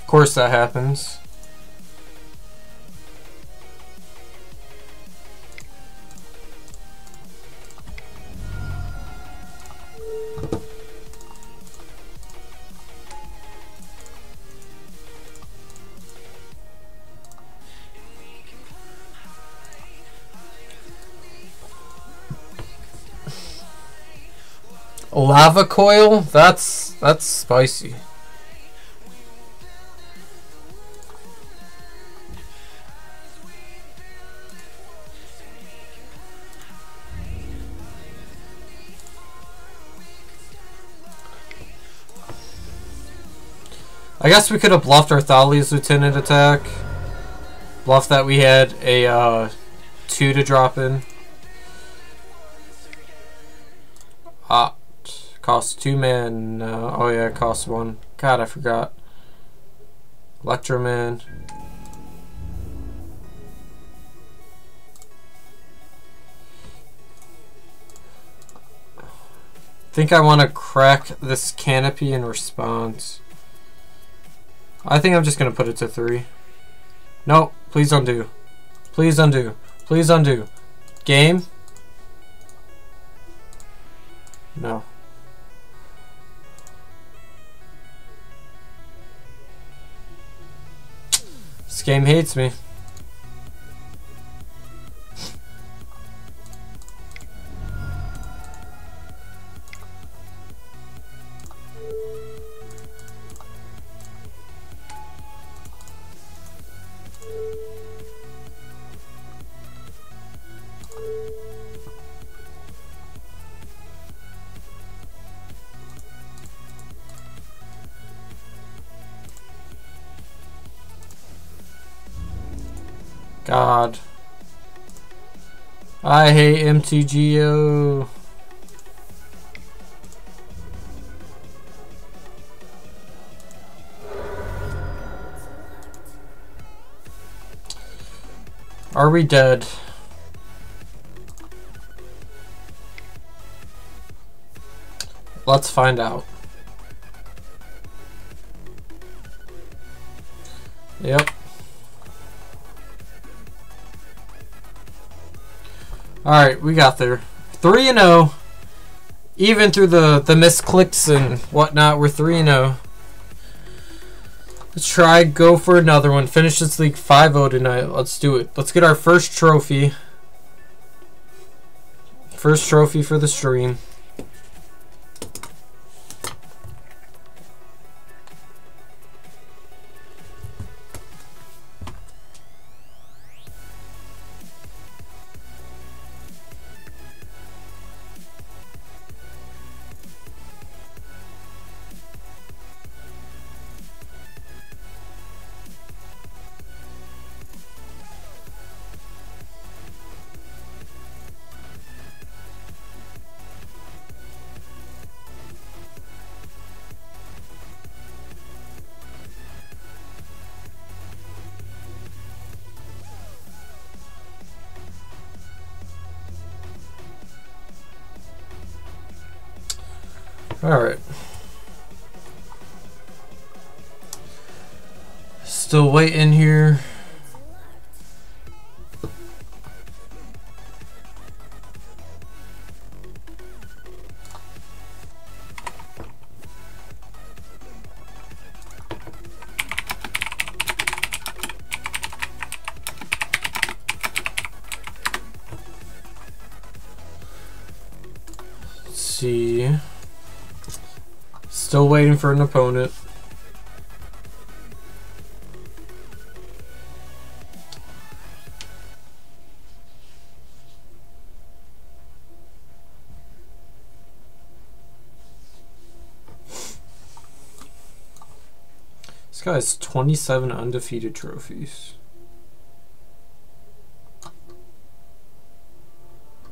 course that happens. Lava coil? That's spicy. I guess we could have bluffed our Thalia's lieutenant attack. Bluff that we had a 2 to drop in. Costs 2 man. Oh yeah, it costs 1. God, I forgot. Electroman. Think I want to crack this canopy in response. I think I'm just going to put it to 3. No, please undo. Please undo. Please undo. Game? No. This game hates me. God. I hate MTGO. Are we dead? Let's find out. Yep. Alright, we got there. 3-0. Even through the misclicks and whatnot, we're 3-0. Let's try, go for another one. Finish this league 5-0 tonight. Let's do it. Let's get our first trophy. First trophy for the stream. Alright. Still waiting here. Let's see. Still waiting for an opponent. This guy has 27 undefeated trophies.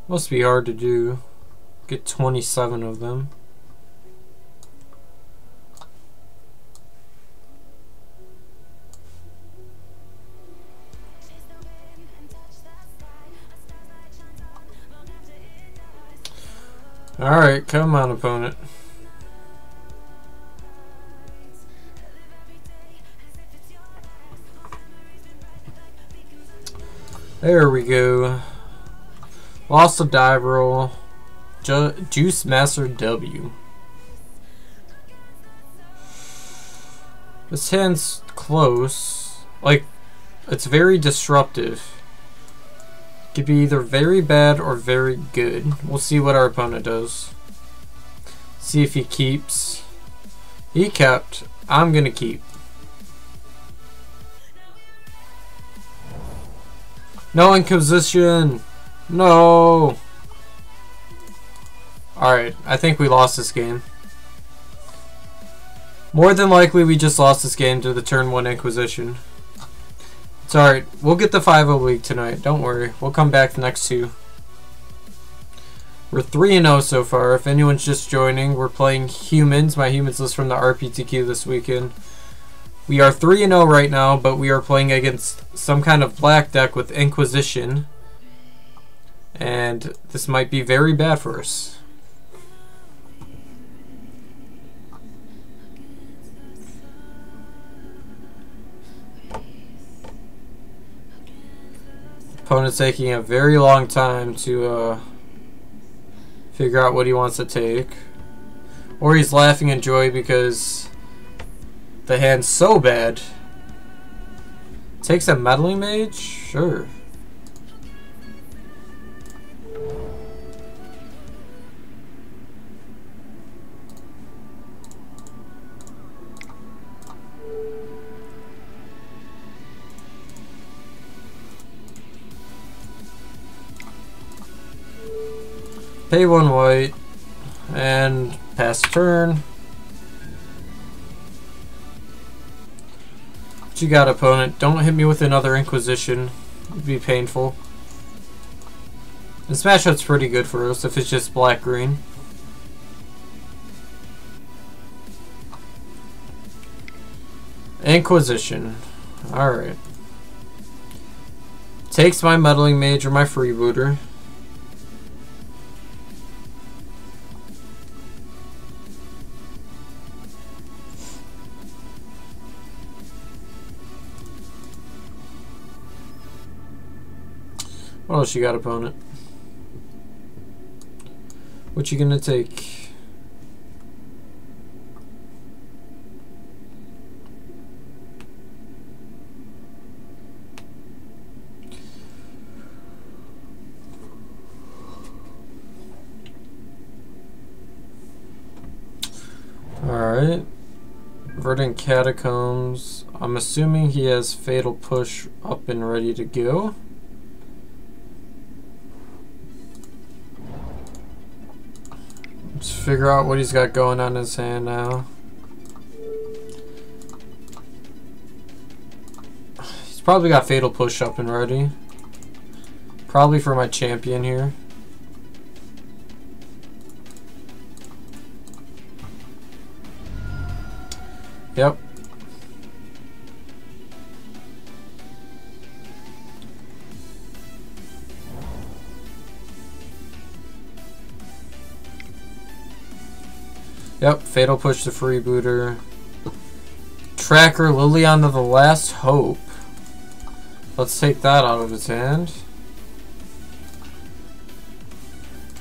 Must be hard to do. Get 27 of them. Alright, come on, opponent. There we go. Lost a dive roll. Juice Master W. This hand's close. Like, it's very disruptive. Could be either very bad or very good. We'll see what our opponent does. See if he keeps. He kept. I'm gonna keep. No Inquisition! No! Alright, I think we lost this game. More than likely we just lost this game to the turn 1 Inquisition. It's alright, we'll get the 5-0 league tonight, don't worry. We'll come back the next 2. We're 3-0 so far. If anyone's just joining, we're playing Humans, my Humans list from the RPTQ this weekend. We are 3-0 right now, but we are playing against some kind of black deck with Inquisition. And this might be very bad for us. Opponent's taking a very long time to figure out what he wants to take. Or he's laughing in joy because the hand's so bad. Takes a Meddling Mage? Sure. Pay 1 white and pass turn. What you got, opponent? Don't hit me with another Inquisition. It'd be painful. And Smash Out's pretty good for us if it's just black-green. Inquisition. Alright. Takes my Meddling Mage or my Freebooter. What else you got, opponent? What you gonna take? Alright. Burton Catacombs. I'm assuming he has Fatal Push up and ready to go. Let's figure out what he's got going on in his hand now. He's probably got Fatal Push up and ready. Probably for my champion here. Yep. Yep, Fatal Push the Freebooter. Tracker Liliana the Last Hope. Let's take that out of his hand.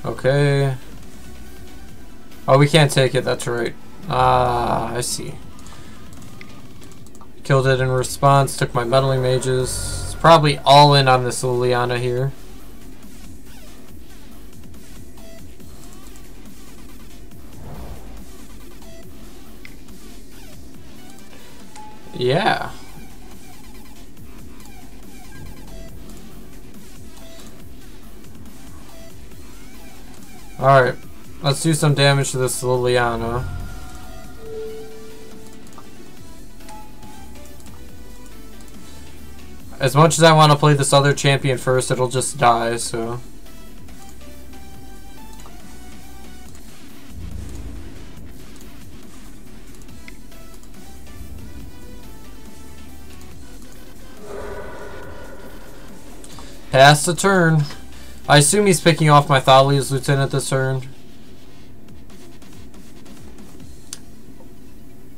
Okay. Oh, we can't take it, that's right. Ah, I see. Killed it in response, took my Meddling Mages. It's probably all in on this Liliana here. Yeah. Alright. Let's do some damage to this Liliana. As much as I want to play this other champion first, it'll just die, so... Pass the turn. I assume he's picking off my Thalia's Lieutenant this turn.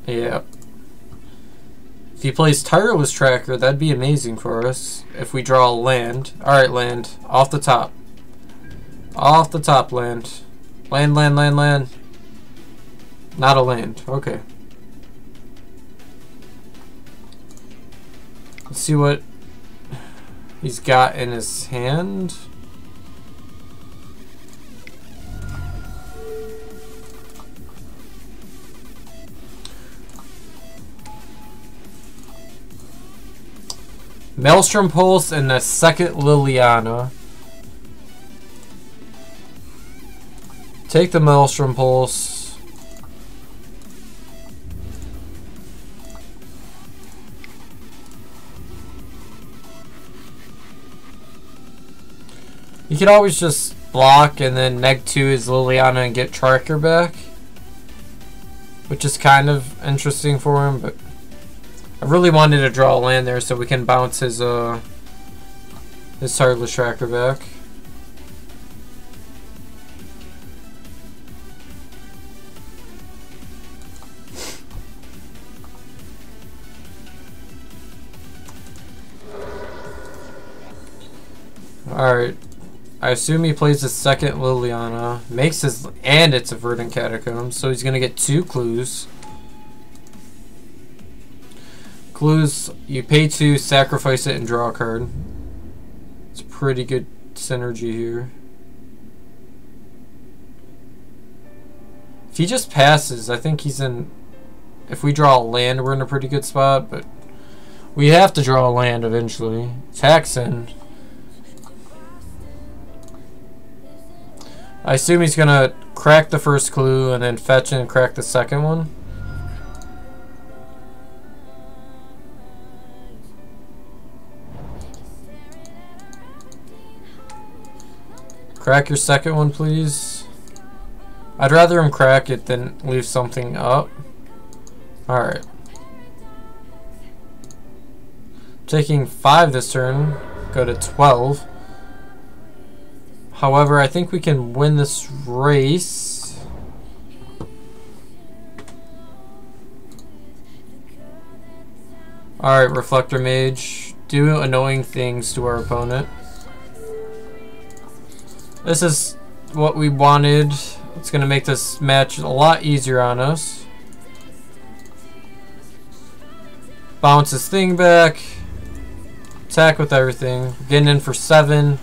Yeah. If he plays Tireless Tracker, that'd be amazing for us. If we draw a land. Alright, land. Off the top. Off the top, land. Land, land, land, land. Not a land. Okay. Let's see what he's got in his hand. Maelstrom Pulse and the second Liliana. Take the Maelstrom Pulse. You could always just block and then neg2 his Liliana and get Tracker back, which is kind of interesting for him, but I really wanted to draw a land there so we can bounce his Tireless Tracker back. Alright. I assume he plays the second Liliana. Makes his... and it's a Verdant Catacomb, so he's gonna get 2 clues. Clues, you pay 2, sacrifice it, and draw a card. It's pretty good synergy here. If he just passes, I think he's in... if we draw a land, we're in a pretty good spot, but we have to draw a land eventually. Tax in. I assume he's gonna crack the first clue and then fetch and crack the second one. Crack your second one, please. I'd rather him crack it than leave something up. Alright. Taking 5 this turn. Go to 12. However, I think we can win this race. Alright, Reflector Mage. Do annoying things to our opponent. This is what we wanted. It's going to make this match a lot easier on us. Bounce his thing back. Attack with everything. Getting in for 7.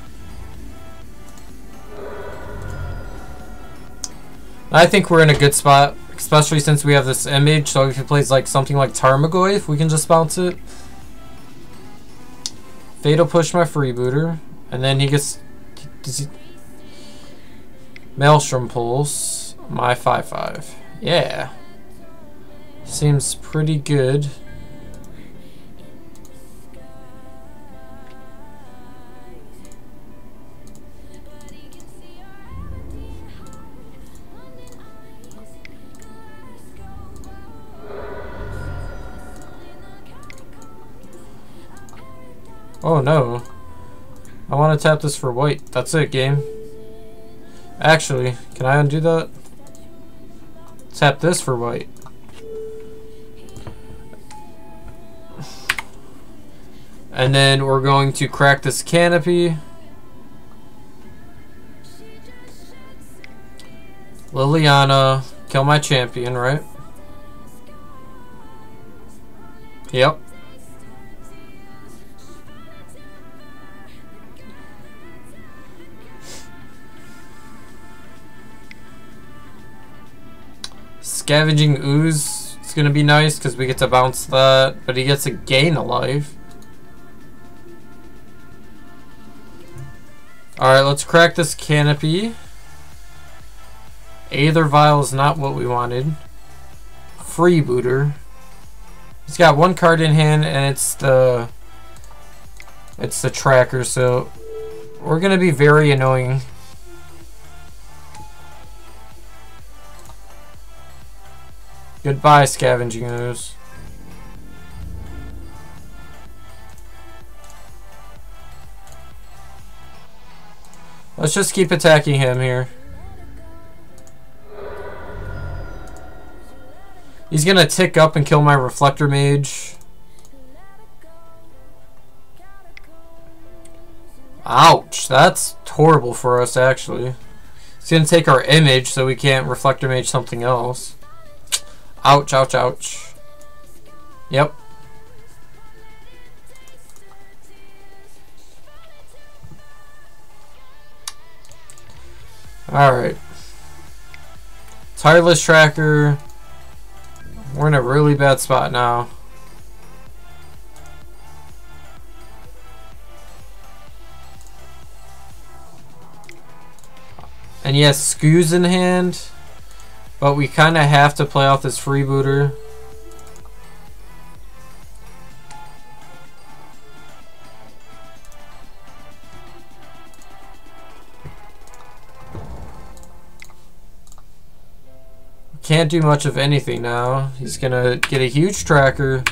I think we're in a good spot, especially since we have this image, so if he plays like something like Tarmogoyf, we can just bounce it. Fatal Push my Freebooter, and then he gets... does he... Maelstrom Pulse, my 5/5. Yeah. Seems pretty good. Oh no. I want to tap this for white. That's it, game. Actually, can I undo that? Tap this for white. And then we're going to crack this canopy. Liliana, kill my champion, right? Yep. Scavenging Ooze is going to be nice because we get to bounce that, but he gets to gain a life. Alright, let's crack this canopy. Aether Vial is not what we wanted. Freebooter. He's got one card in hand and it's the tracker, so we're going to be very annoying. Goodbye, Scavenging Ooze. Let's just keep attacking him here. He's gonna tick up and kill my Reflector Mage. Ouch, that's horrible for us actually. He's gonna take our image so we can't Reflector Mage something else. Ouch, ouch, ouch. Yep. Alright. Tireless Tracker. We're in a really bad spot now. And he has Scoos in hand. But we kind of have to play off this freebooter. Can't do much of anything now. He's gonna get a huge tracker.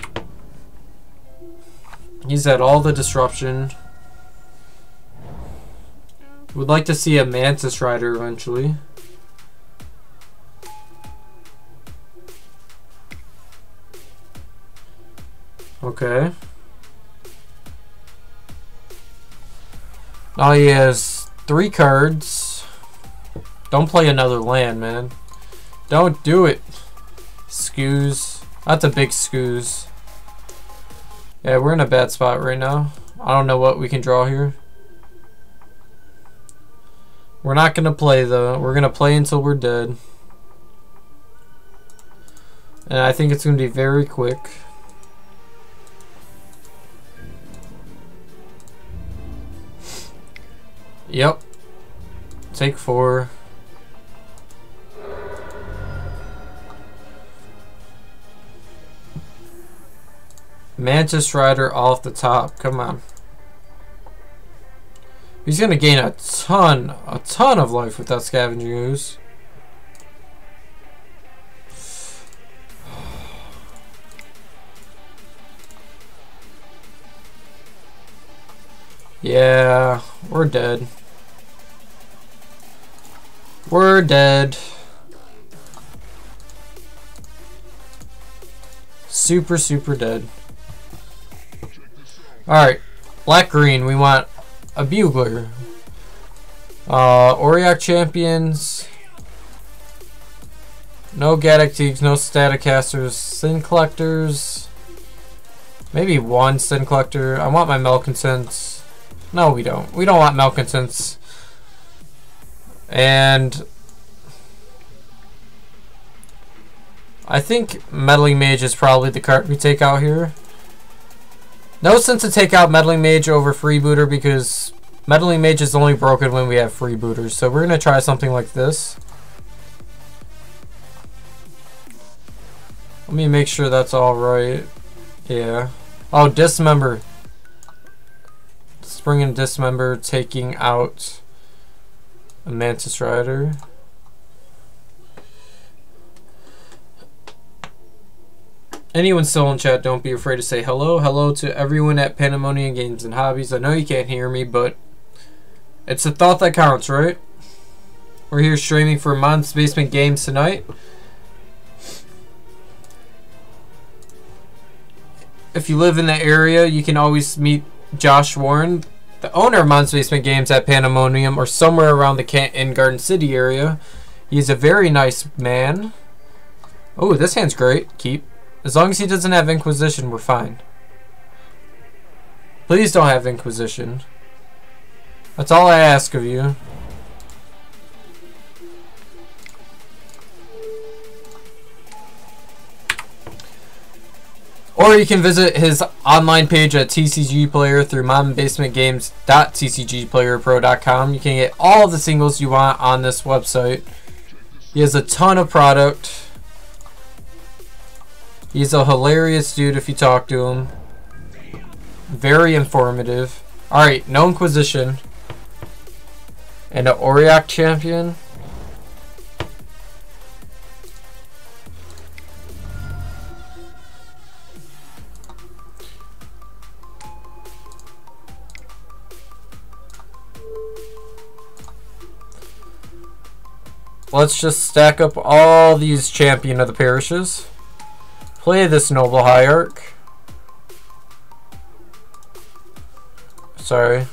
He's at all the disruption. Would like to see a Mantis Rider eventually. Okay. Now he has 3 cards. Don't play another land, man. Don't do it. Scoos. That's a big Scoos. Yeah, we're in a bad spot right now. I don't know what we can draw here. We're not going to play though. We're going to play until we're dead. And I think it's going to be very quick. Yep. Take 4. Mantis Rider off the top. Come on. He's going to gain a ton of life with that Scavenging Ooze. Yeah, we're dead. We're dead. Super dead. Alright, black-green, we want a Bugler. Auriok Champions. No Gaddock no Staticasters, Sin Collectors. Maybe 1 Sin Collector. I want my Malcontents. No, we don't. We don't want Malcontents. And I think Meddling Mage is probably the card we take out here. No sense to take out Meddling Mage over Freebooter because Meddling Mage is only broken when we have Freebooters. So we're going to try something like this. Let me make sure that's all right. Yeah. Oh, Dismember. Let's bring in Dismember, taking out a Mantis Rider. Anyone still in chat, don't be afraid to say hello. Hello to everyone at Pandemonium Games and Hobbies. I know you can't hear me, but it's the thought that counts, right? We're here streaming for Mon's Basement Games tonight. if you live in the area, you can always meet Josh Warren, the owner of Mom's Basement Games at Pandemonium, or somewhere around the Canton Garden City area. He's a very nice man. Oh, this hand's great. Keep. As long as he doesn't have Inquisition, we're fine. Please don't have Inquisition. That's all I ask of you. Or you can visit his online page at TCG Player through momandbasementgames.tcgplayerpro.com. You can get all the singles you want on this website. He has a ton of product. He's a hilarious dude if you talk to him. Very informative. Alright, no Inquisition. And an Auriok champion. Let's just stack up all these Champion of the Parishes. Play this Noble Hierarch. Sorry.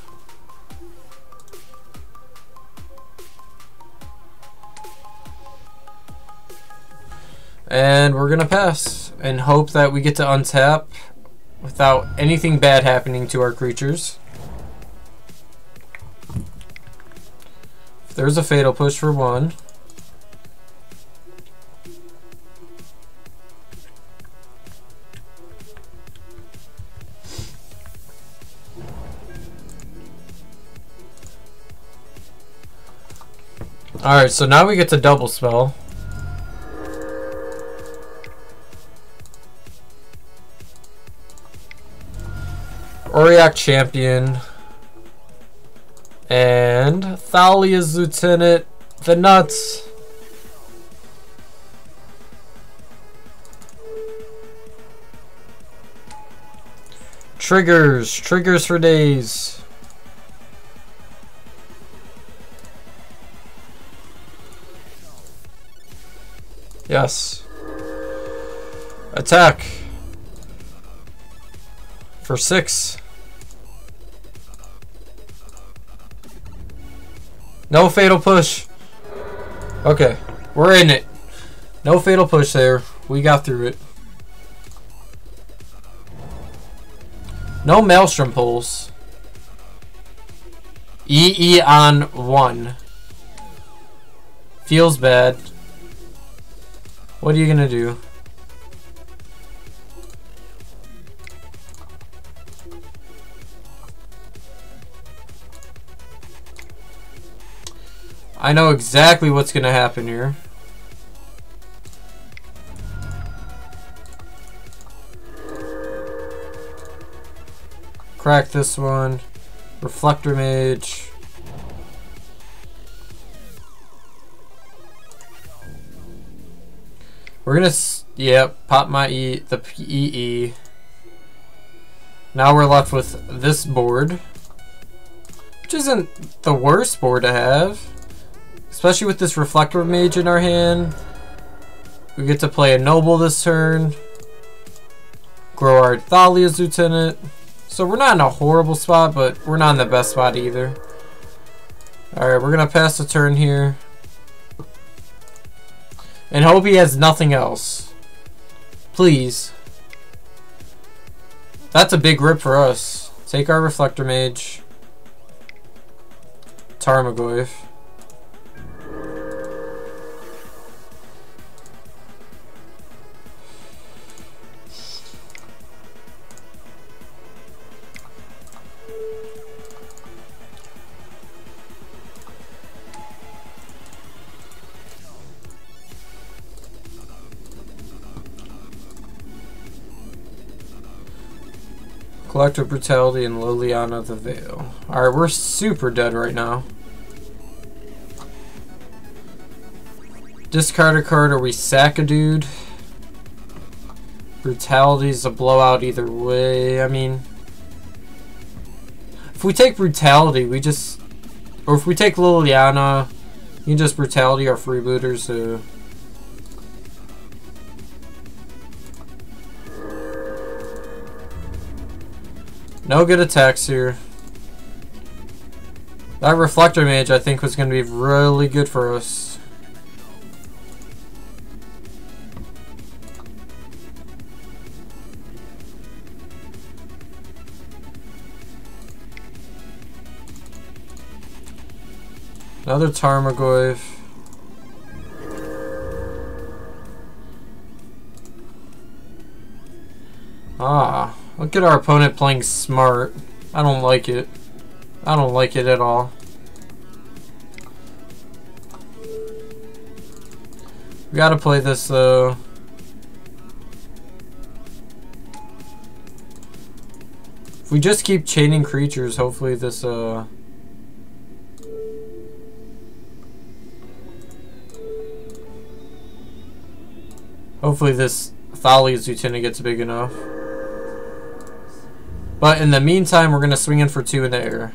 And we're gonna pass and hope that we get to untap without anything bad happening to our creatures. There's a Fatal Push for one. Alright, so now we get to double spell. Auriok champion. And Thalia's Lieutenant. The nuts. Triggers. Triggers for days. Yes. Attack. For 6. No Fatal Push. Okay. We're in it. No Fatal Push there. We got through it. No Maelstrom Pulse. EE on 1. Feels bad. What are you gonna do? I know exactly what's gonna happen here. Crack this one. Reflector Mage. We're gonna, pop my the EE. Now we're left with this board, which isn't the worst board to have, especially with this Reflector Mage in our hand. We get to play a Noble this turn, grow our Thalia's Lieutenant. So we're not in a horrible spot, but we're not in the best spot either. Alright, we're gonna pass the turn here. And hope he has nothing else. Please. That's a big rip for us. Take our Reflector Mage. Tarmogoyf. Collective Brutality and Liliana the Veil. Alright, we're super dead right now. Discard a card or we sack a dude. Brutality's a blowout either way. I mean, if we take Brutality, we just... Or if we take Liliana, you can just Brutality our freebooters. No good attacks here. That Reflector Mage, I think, was going to be really good for us. Another Tarmogoyf. Ah, look at our opponent playing smart. I don't like it. I don't like it at all. We gotta play this though. If we just keep chaining creatures, hopefully this hopefully this Thalia's Lieutenant gets big enough. But in the meantime, we're gonna swing in for 2 in the air.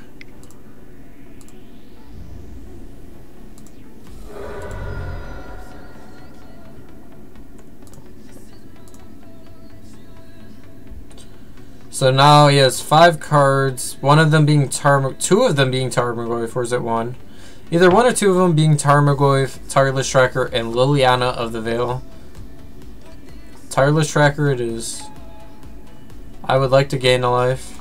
So now he has 5 cards, one of them being 2 of them being Tarmogoyf, or is it 1? Either 1 or 2 of them being Tarmogoyf, Tireless Tracker, and Liliana of the Veil. Tireless Tracker it is. I would like to gain a life.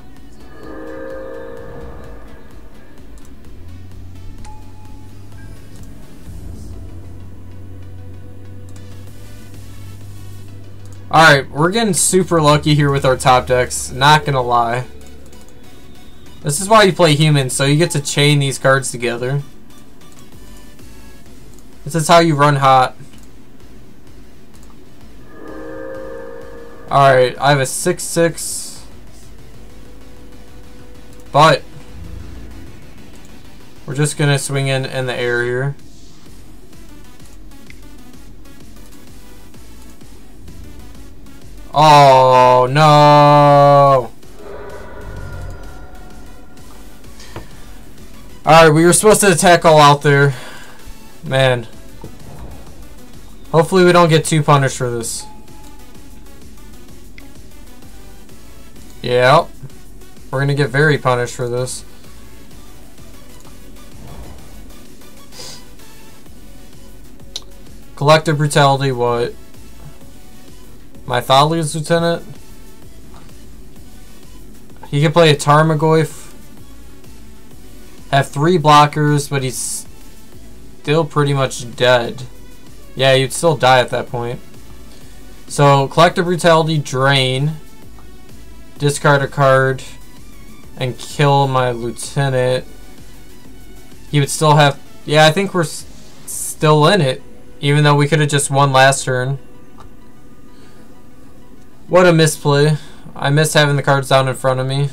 Alright, we're getting super lucky here with our top decks, not gonna lie. This is why you play humans, so you get to chain these cards together. This is how you run hot. Alright, I have a 6/6. But we're just gonna swing in the air here. Oh no! Alright, we were supposed to attack all out there. Man. Hopefully we don't get too punished for this. Yeah. We're gonna get very punished for this. Collective Brutality, what? My Thalia's Lieutenant? He can play a Tarmogoyf. Have 3 blockers, but he's still pretty much dead. Yeah, you'd still die at that point. So, Collective Brutality, drain. Discard a card. And kill my Lieutenant. He would still have... Yeah, I think we're still in it. Even though we could have just won last turn. What a misplay. I miss having the cards down in front of me.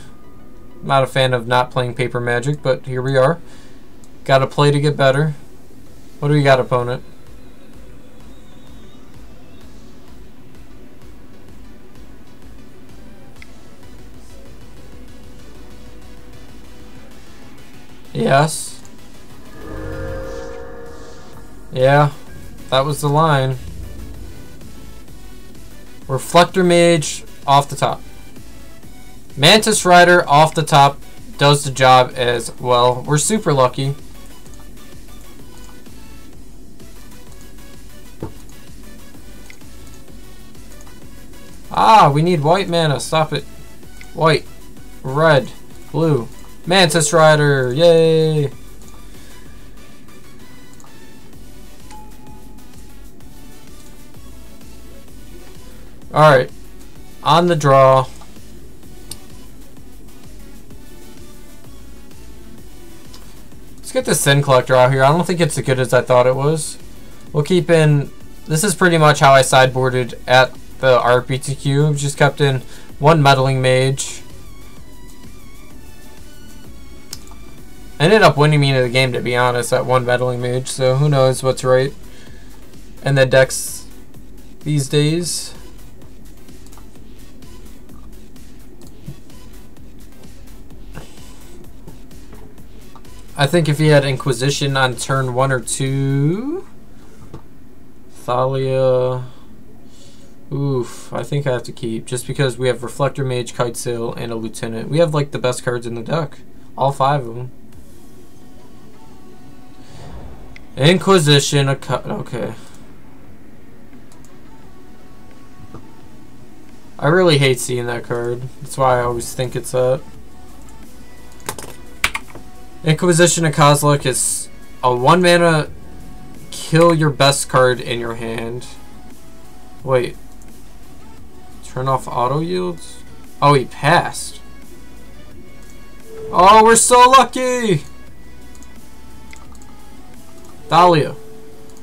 Not a fan of not playing paper Magic, but here we are. Gotta play to get better. What do we got, opponent? Yes. Yeah, that was the line. Reflector Mage off the top. Mantis Rider off the top does the job as well. We're super lucky. Ah, we need white mana. Stop it. White, red, blue. Mantis Rider. Yay. Alright, on the draw. Let's get the Sin Collector out here. I don't think it's as good as I thought it was. We'll keep in... This is pretty much how I sideboarded at the RPTQ. Just kept in 1 Meddling Mage. Ended up winning me the game, to be honest, at 1 Meddling Mage. So who knows what's right in the decks these days. I think if he had Inquisition on turn 1 or 2, Thalia, Oof, I think I have to keep, just because we have Reflector Mage, Kite Sail, and a Lieutenant. We have like the best cards in the deck. All 5 of them. Inquisition, okay. I really hate seeing that card. That's why I always think it's up. Inquisition of Kozilek is a 1 mana kill your best card in your hand. Wait. Turn off auto yields? Oh, he passed. Oh, we're so lucky! Thalia.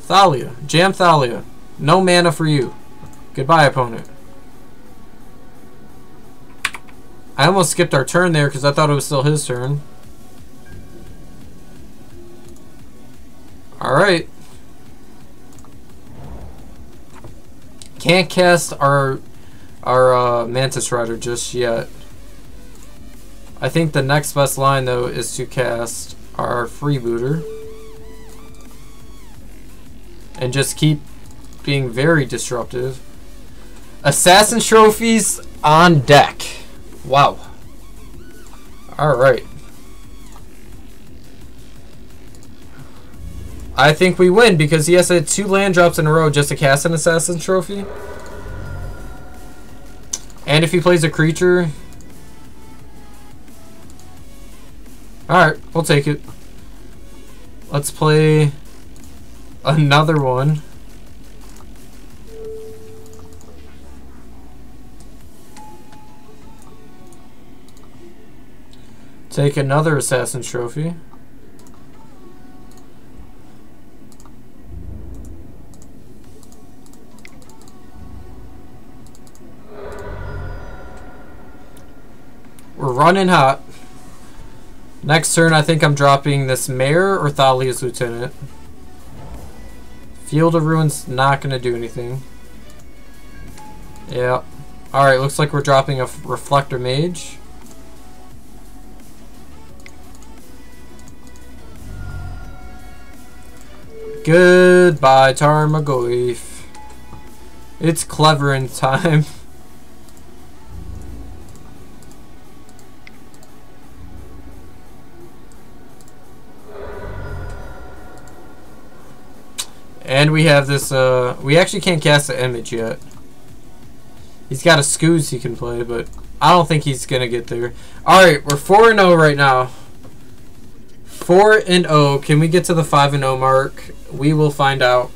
Thalia. Jam Thalia. No mana for you. Goodbye, opponent. I almost skipped our turn there because I thought it was still his turn. Alright. Can't cast our Mantis Rider just yet. I think the next best line though is to cast our Freebooter. And just keep being very disruptive. Assassin Trophies on deck. Wow. Alright. I think we win because he has to hit 2 land drops in a row just to cast an Assassin Trophy. And if he plays a creature... Alright, we'll take it. Let's play another one. Take another Assassin Trophy. We're running hot. Next turn, I think I'm dropping this Mare or Thalia's Lieutenant. Field of Ruins not going to do anything. Yeah. Alright, looks like we're dropping a Reflector Mage. Goodbye, Tarmogoyf. It's clever in time. And we have this, we actually can't cast the image yet. He's got a Scooz he can play, but I don't think he's gonna get there. Alright, we're 4-0 right now. 4-0. Can we get to the 5-0 mark? We will find out.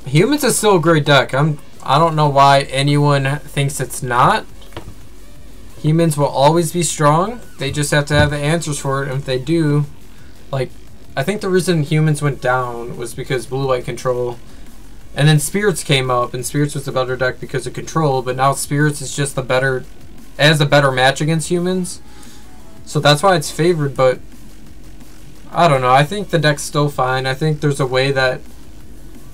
Humans is still a great deck. I don't know why anyone thinks it's not. Humans will always be strong. They just have to have the answers for it. And if they do, like, I think the reason humans went down was because blue white control. And then Spirits came up, and Spirits was the better deck because of control, but now Spirits is just the better, as a better match against humans. So that's why it's favored, but I don't know. I think the deck's still fine. I think there's a way that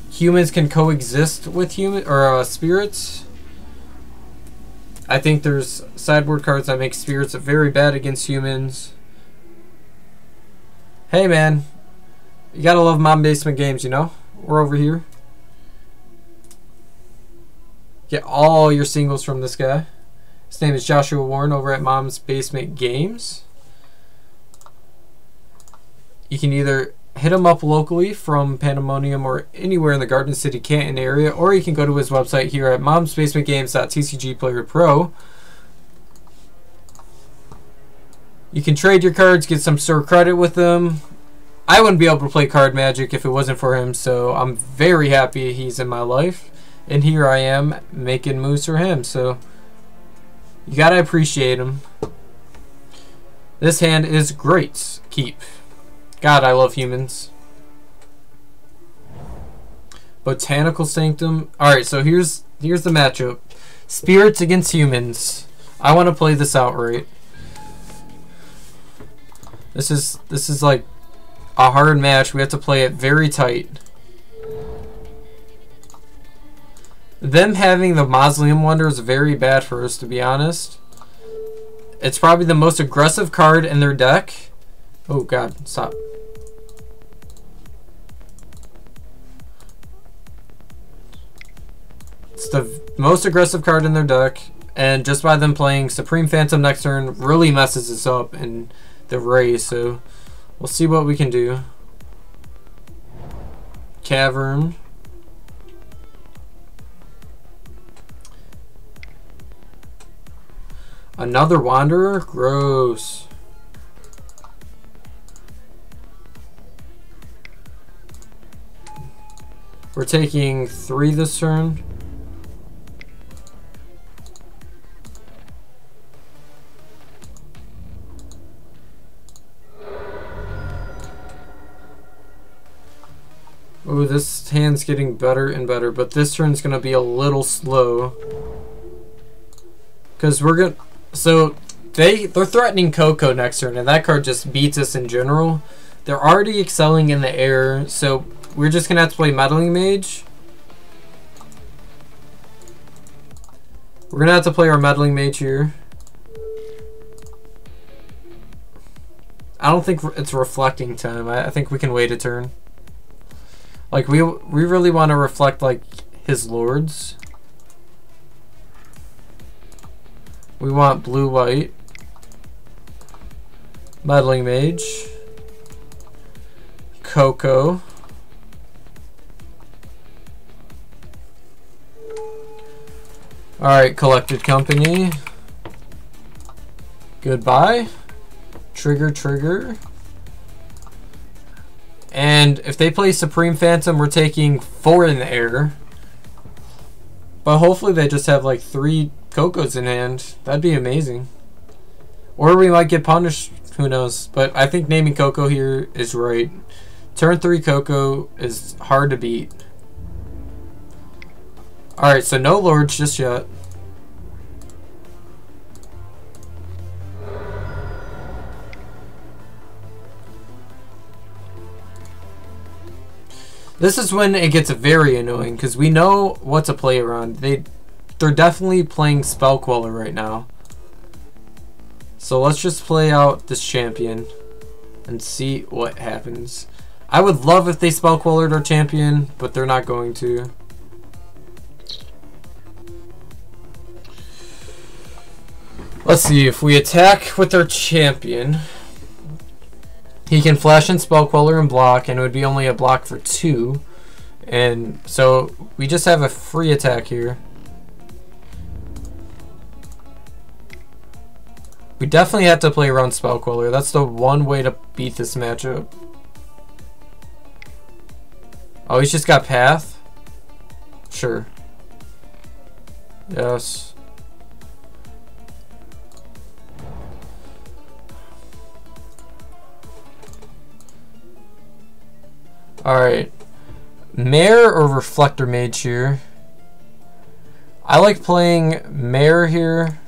humans can coexist with Spirits. I think there's sideboard cards that make Spirits very bad against humans. Hey man, you gotta love Mom Basement Games, you know? We're over here. Get all your singles from this guy. His name is Joshua Warren over at Mom's Basement Games. You can either hit him up locally from Pandemonium or anywhere in the Garden City, Canton area, or you can go to his website here at momsbasementgames.tcgplayerpro. You can trade your cards, get some store credit with them. I wouldn't be able to play card magic if it wasn't for him, so I'm very happy he's in my life. And here I am making moves for him, so you gotta appreciate him. This hand is great. Keep. God, I love humans. Botanical Sanctum. Alright, so here's the matchup. Spirits against humans. I want to play this outright. This is like a hard match. We have to play it very tight. Them having the Mausoleum Wonder is very bad for us, to be honest. It's probably the most aggressive card in their deck. Oh god, stop. It's the most aggressive card in their deck, and just by them playing Supreme Phantom next turn really messes us up in the race, so we'll see what we can do. Cavern. Another Wanderer? Gross. We're taking 3 this turn. Ooh, this hand's getting better and better, but this turn's gonna be a little slow. Cause we're gonna, so they're threatening Coco next turn, and that card just beats us in general. They're already excelling in the air, so we're just gonna have to play Meddling Mage. We're gonna have to play our Meddling Mage here. I don't think it's reflecting time. I think we can wait a turn. Like, we really want to reflect, like, his lords. We want blue-white. Meddling Mage. Coco. Alright, Collected Company. Goodbye. Trigger, trigger. And if they play Supreme Phantom, we're taking 4 in the air. But hopefully they just have like 3 Cocos in hand. That'd be amazing. Or we might get punished. Who knows? But I think naming Coco here is right. Turn 3 Coco is hard to beat. Alright, so no lords just yet. This is when it gets very annoying, because we know what to play around. They're definitely playing Spell Queller right now. So let's just play out this champion and see what happens. I would love if they Spell Quellered our champion, but they're not going to. Let's see, if we attack with our champion, he can flash and Spell Queller and block, and it would be only a block for 2. And so we just have a free attack here. We definitely have to play around Spell Queller. That's the one way to beat this matchup. Oh, he's just got Path? Sure. Yes. Alright. Mare or Reflector Mage here? I like playing Mare here.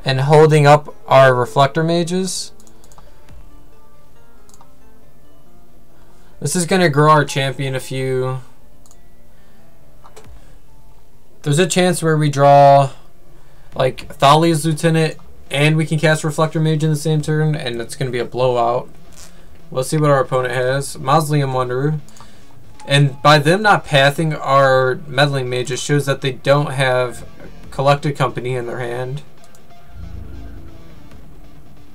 And holding up our Reflector Mages. This is going to grow our champion a few. There's a chance where we draw like Thalia's Lieutenant and we can cast Reflector Mage in the same turn, and it's going to be a blowout. Let's see what our opponent has. Mausoleum Wanderer. And by them not pathing our Meddling Mage, it shows that they don't have Collected Company in their hand.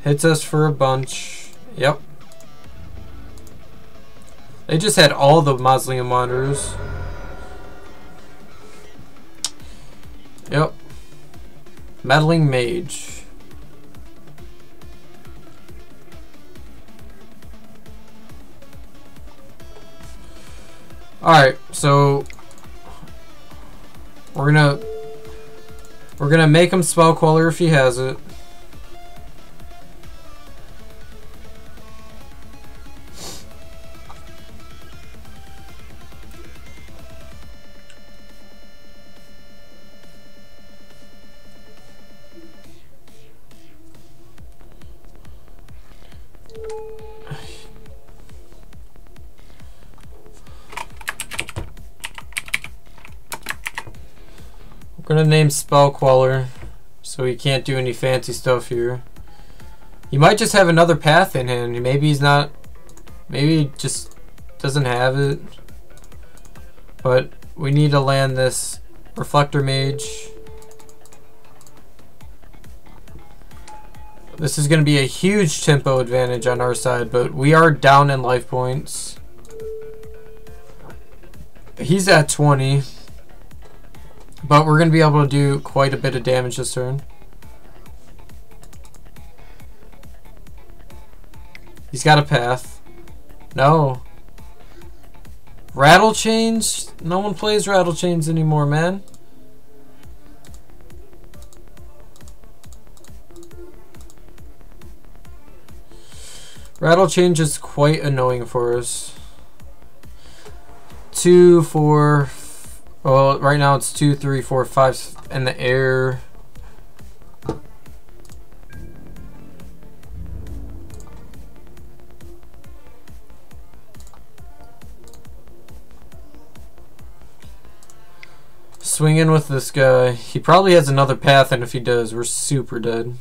Hits us for a bunch. Yep. They just had all the Mausoleum Wanderers. Yep. Meddling Mage. Alright, so we're gonna make him Spell Queller if he has it. We're gonna name Spell Queller so he can't do any fancy stuff here. He might just have another path in hand. Maybe he's not. Maybe he just doesn't have it. But we need to land this Reflector Mage. This is going to be a huge tempo advantage on our side, but we are down in life points. He's at 20, but we're going to be able to do quite a bit of damage this turn. He's got a path. No. Rattle Chains? No one plays Rattle Chains anymore, man. Rattle Change is quite annoying for us. 2, 4. Well, right now it's 2, 3, 4, 5 in the air. Swing in with this guy. He probably has another path, and if he does, we're super dead.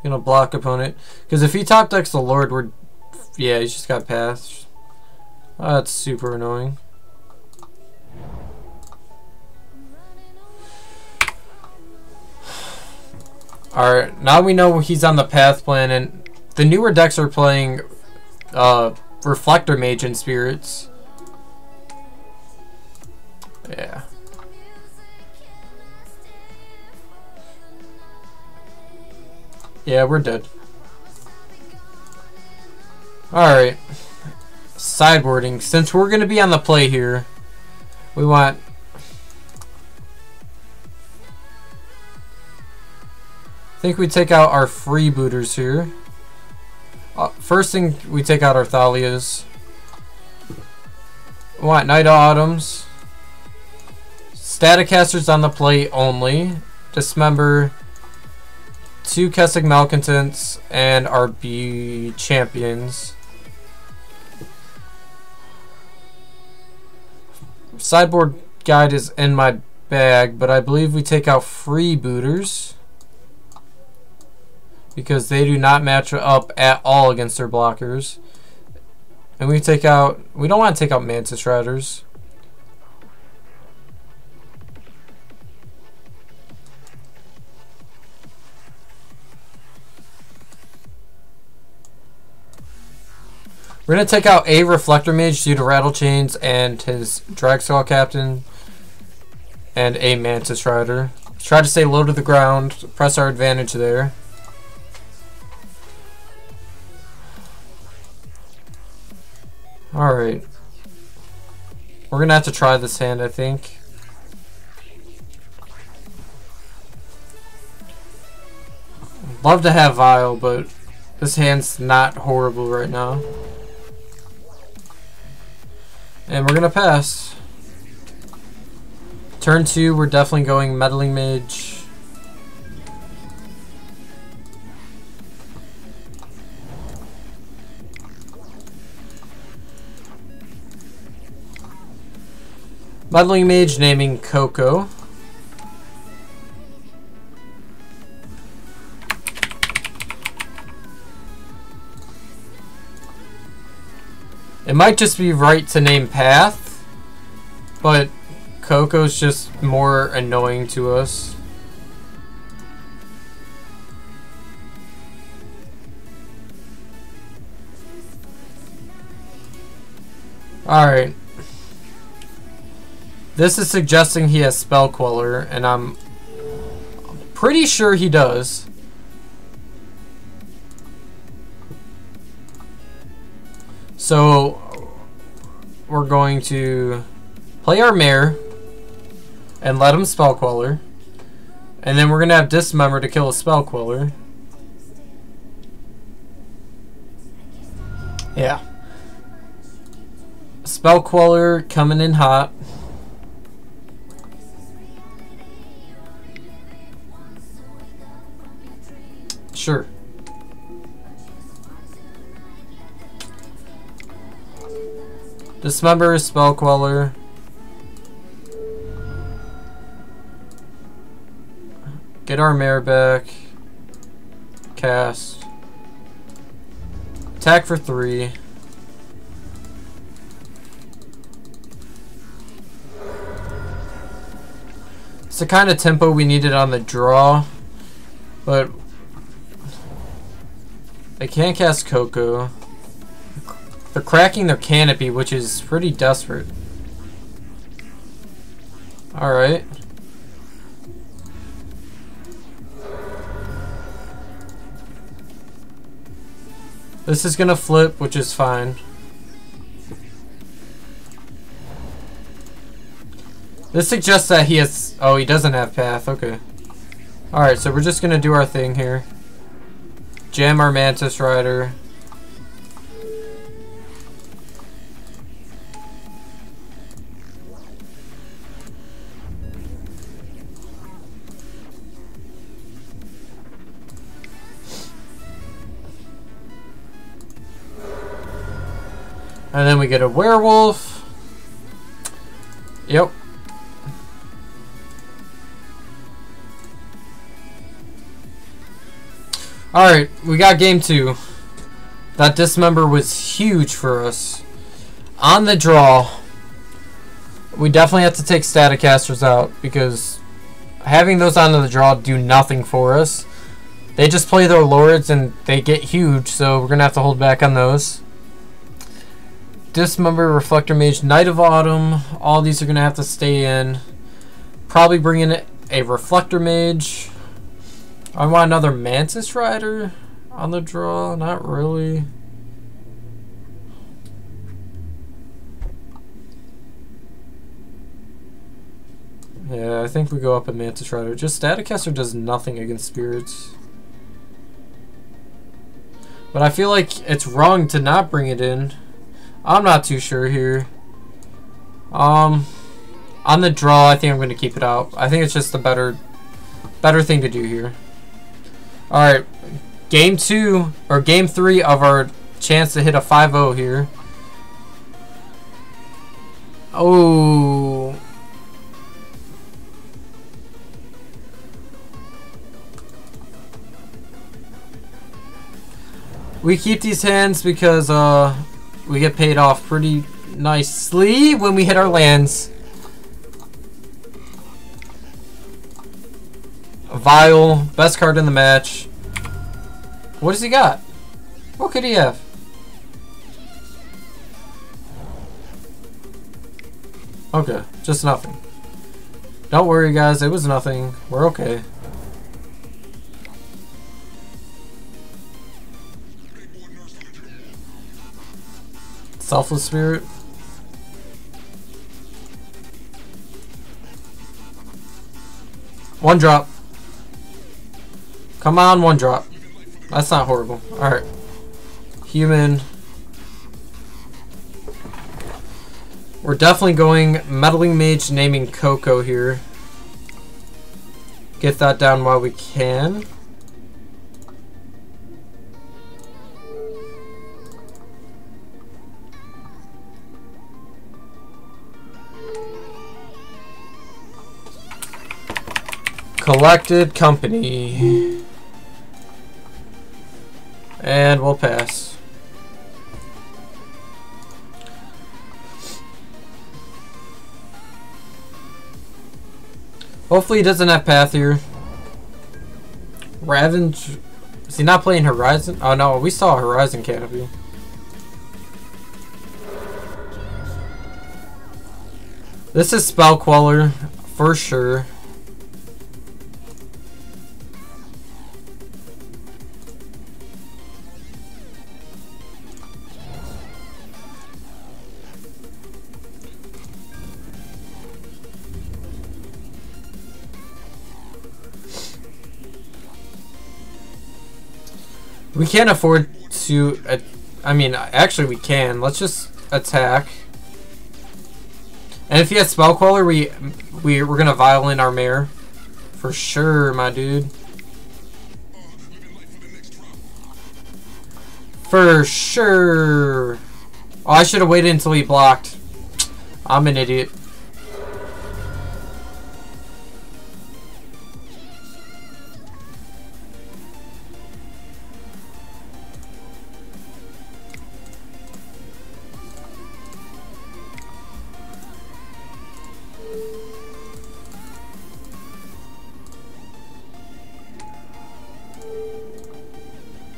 Gonna block opponent, because if he top decks the Lord, we're yeah, he's just got paths. Oh, that's super annoying. Alright, now we know he's on the path plan, and the newer decks are playing Reflector Mage and Spirits. Yeah. Yeah, we're dead. Alright. Sideboarding. Since we're going to be on the play here, we want... I think we take out our freebooters here. First thing, we take out our Thalias. We want Night of Autumns. Staticasters on the play only. Dismember 2 Kessig Malcontents and our B champions. Sideboard guide is in my bag, but I believe we take out freebooters because they do not match up at all against their blockers. And we take out, we don't want to take out Mantis Riders. We're going to take out a Reflector Mage due to Rattle Chains and his Dragskull Captain and a Mantis Rider. Try to stay low to the ground, press our advantage there. Alright. We're going to have to try this hand, I think. Love to have Vial, but this hand's not horrible right now. And we're going to pass. Turn 2, we're definitely going Meddling Mage. Meddling Mage naming Coco. It might just be right to name Path, but Coco's just more annoying to us. Alright. This is suggesting he has Spell Queller, and I'm pretty sure he does. So we're going to play our Mare and let him Spell Queller, and then we're going to have Dismember to kill a Spell Queller. Yeah. Spell Queller coming in hot. Sure. Dismember, Spell Queller. Get our mare back. Cast. Attack for 3. It's the kind of tempo we needed on the draw, but they can't cast Coco. They're cracking their canopy, which is pretty desperate. Alright. This is gonna flip, which is fine. This suggests that he has... Oh, he doesn't have path. Okay. Alright, so we're just gonna do our thing here. Jam our Mantis Rider. And then we get a werewolf. Yep. Alright, we got game 2. That dismember was huge for us. On the draw, we definitely have to take static casters out because having those on the draw do nothing for us. They just play their lords and they get huge, so we're going to have to hold back on those. Dismember, Reflector Mage, Knight of Autumn. All these are going to have to stay in. Probably bring in a Reflector Mage. I want another Mantis Rider on the draw. Not really. Yeah, I think we go up a Mantis Rider. Just Staticaster does nothing against spirits. But I feel like it's wrong to not bring it in. I'm not too sure here. On the draw, I think I'm going to keep it out. I think it's just the better thing to do here. Alright, game 2, or game 3 of our chance to hit a 5-0 here. Oh. We keep these hands because, we get paid off pretty nicely when we hit our lands. Vial, best card in the match. What does he got? What could he have? Okay, just nothing. Don't worry guys, it was nothing. We're okay. Selfless Spirit. One drop. Come on, one drop. That's not horrible. Alright. Human. We're definitely going Meddling Mage, naming Coco here. Get that down while we can. Collected company. And we'll pass. Hopefully he doesn't have path here. Ravenge. Is he not playing Horizon? Oh no, we saw Horizon Canopy. This is Spell Queller for sure. We can't afford to, I mean, actually we can. Let's just attack. And if he has Spell Queller, we're going to Vial in our mare. For sure, my dude. For sure. Oh, I should have waited until he blocked. I'm an idiot.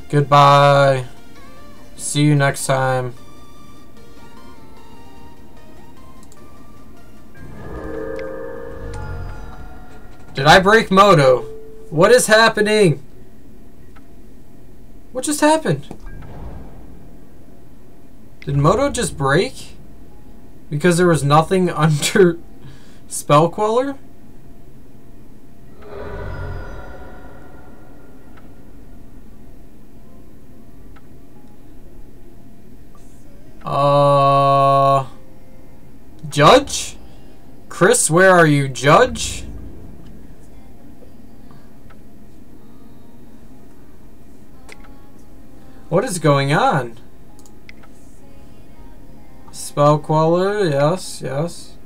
Goodbye. See you next time. Did I break Moto? What is happening? What just happened? Did Moto just break? Because there was nothing under Spell Queller? Judge? Chris, where are you, Judge? What is going on? Spell Queller, yes, yes.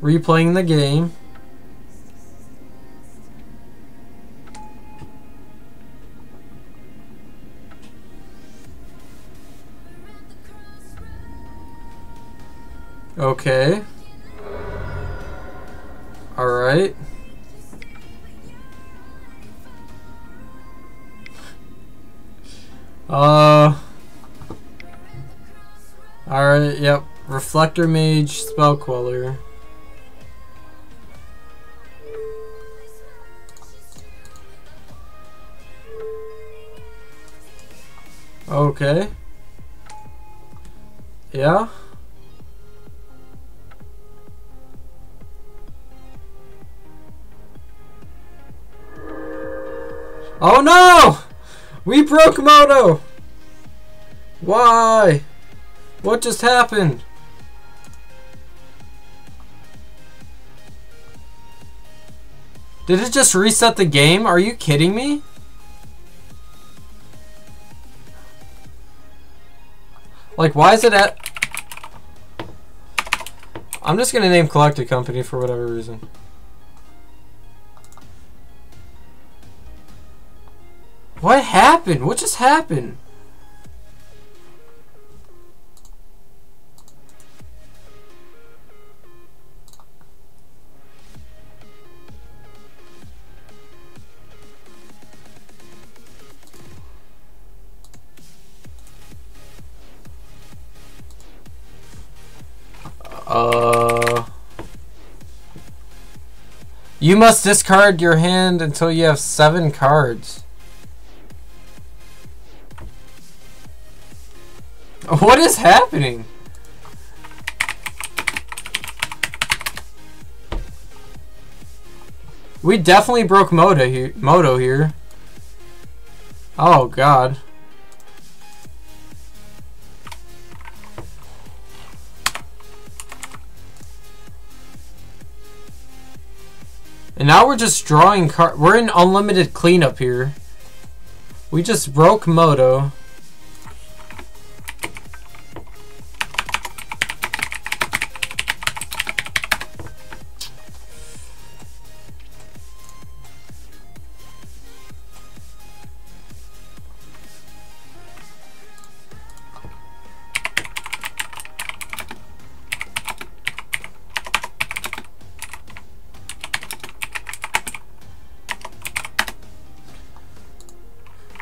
Replaying the game. Okay. Alright. Alright, yep. Reflector Mage, Spell Queller. Okay. Yeah. Oh no! We broke Moto! Why? What just happened? Did it just reset the game? Are you kidding me? Like, why is it at... I'm just gonna name Collected Company for whatever reason. What happened? What just happened? You must discard your hand until you have 7 cards. What is happening? We definitely broke Moto here. Oh god. And now we're just drawing cards. We're in unlimited cleanup here. We just broke Moto.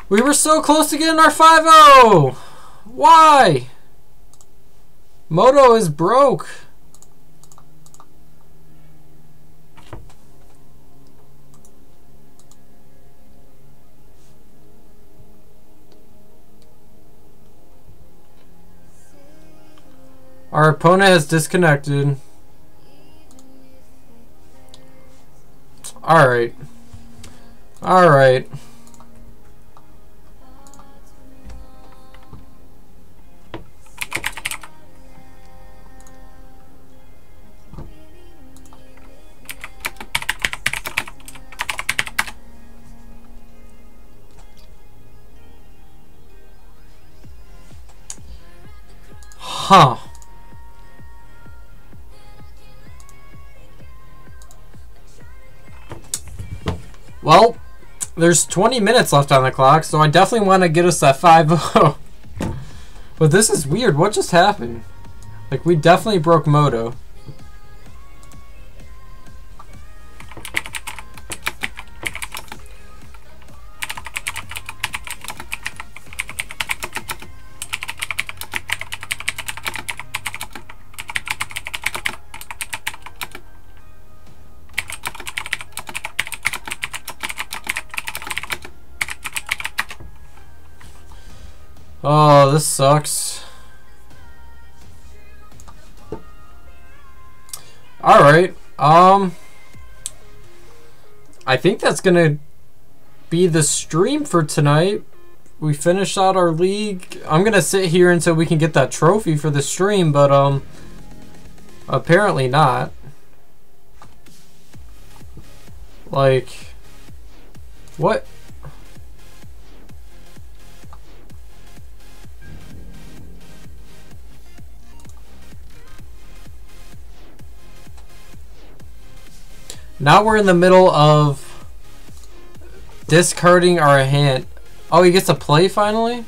We were so close to getting our 5-0! Why? Moto is broke. Our opponent has disconnected. Alright. Alright. Huh. Well, there's 20 minutes left on the clock, so I definitely want to get us that 5-0. But this is weird. What just happened? Like, we definitely broke Moto. Oh, this sucks. Alright, I think that's gonna be the stream for tonight. We finished out our league. I'm gonna sit here until we can get that trophy for the stream, but apparently not. Like, what? Now we're in the middle of discarding our hand. Oh, he gets to play finally?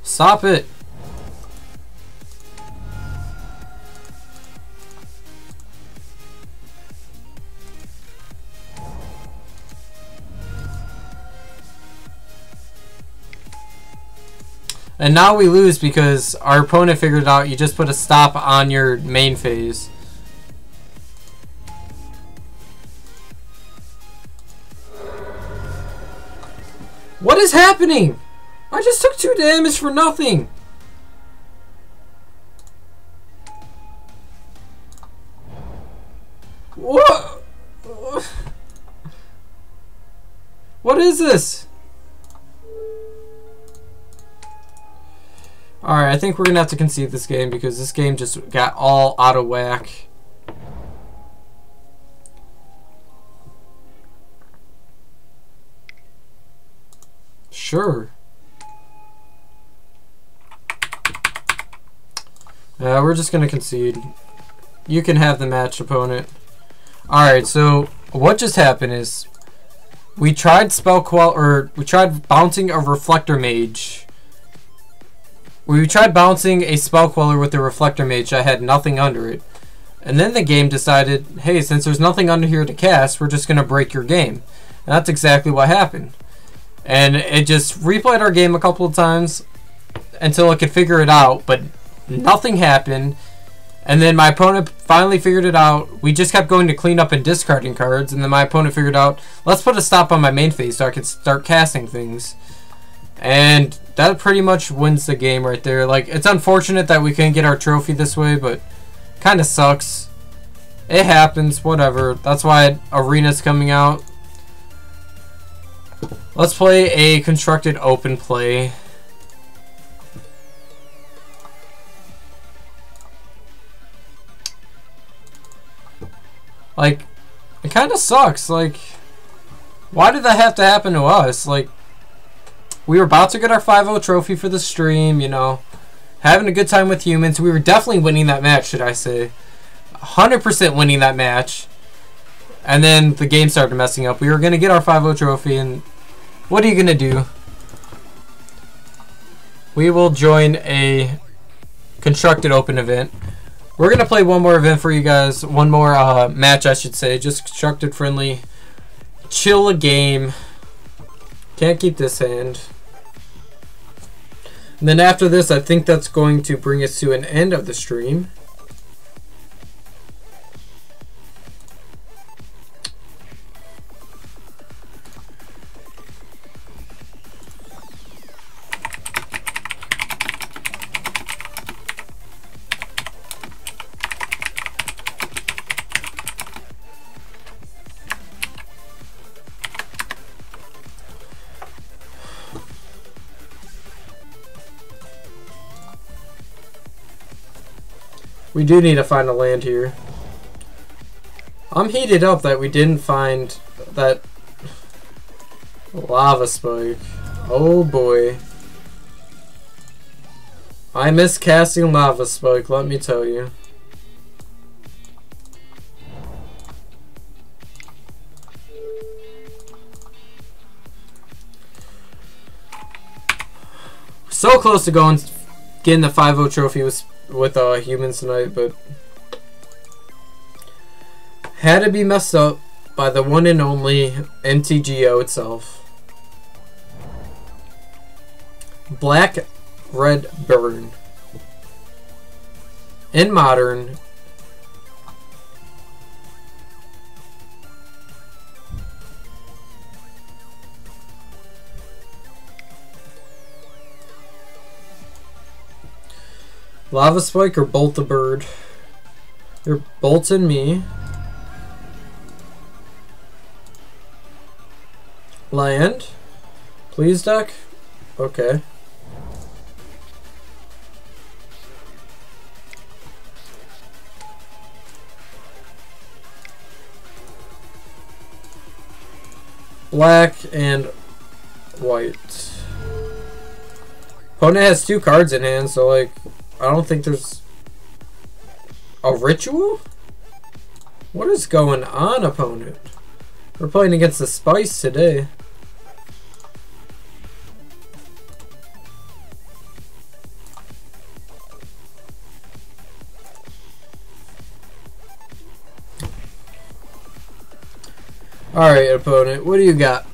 Stop it. And now we lose because our opponent figured out you just put a stop on your main phase. What is happening? I just took 2 damage for nothing. What? What is this? Alright, I think we're gonna have to concede this game because this game just got all out of whack. Sure. We're just gonna concede. You can have the match, opponent. Alright, so what just happened is we tried we tried bouncing a Reflector Mage. We tried bouncing a Spell Queller with the Reflector Mage that had nothing under it. And then the game decided, hey, since there's nothing under here to cast, we're just going to break your game. And that's exactly what happened. And it just replayed our game a couple of times until it could figure it out, but nothing happened. And then my opponent finally figured it out. We just kept going to clean up and discarding cards, and then my opponent figured out, let's put a stop on my main phase so I can start casting things. And that pretty much wins the game right there. Like, it's unfortunate that we couldn't get our trophy this way, but kind of sucks. It happens, whatever. That's why Arena's coming out. Let's play a constructed open play. Like, it kind of sucks. Like, why did that have to happen to us? Like, we were about to get our 5-0 trophy for the stream, you know, having a good time with humans. We were definitely winning that match, should I say. 100% winning that match. And then the game started messing up. We were going to get our 5-0 trophy, and what are you going to do? We will join a constructed open event. We're going to play one more event for you guys. One more match, I should say. Just constructed friendly. Chill a game. Can't keep this hand. And then after this, I think that's going to bring us to an end of the stream. We do need to find a land here. I'm heated up that we didn't find that lava spike. Oh boy. I miss casting lava spike, let me tell you. So close to getting the 5-0 trophy with humans tonight, but had to be messed up by the one and only MTGO itself. Black, red, burn. In modern, Lava Spike or Bolt the Bird? You're bolting me. Land. Please, deck? Okay. Black and white. Opponent has 2 cards in hand, so like, I don't think there's a ritual? What is going on, opponent? We're playing against the Spice today. Alright, opponent, what do you got?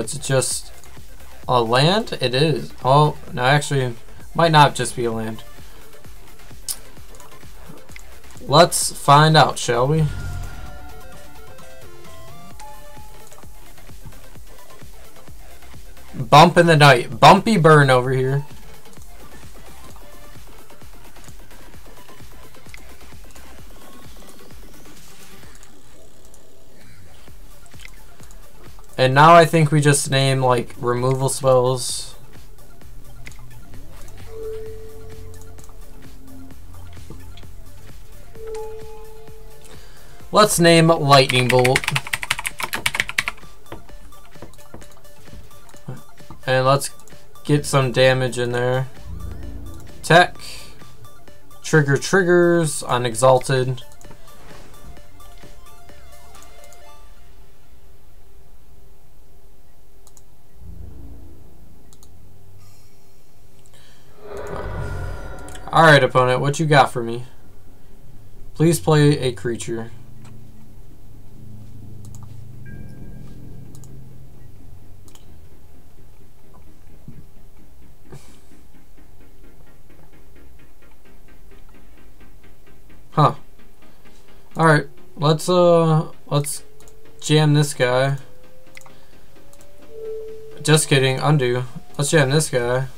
It's just a land? It is. Oh, no, actually, might not just be a land. Let's find out, shall we? Bump in the night. Bumpy burn over here. And now I think we just name like removal spells. Let's name Lightning Bolt. And let's get some damage in there. Tech. Trigger triggers on Exalted. Alright, opponent, what you got for me? Please play a creature. Huh. Alright, let's jam this guy. Just kidding, undo. Let's jam this guy.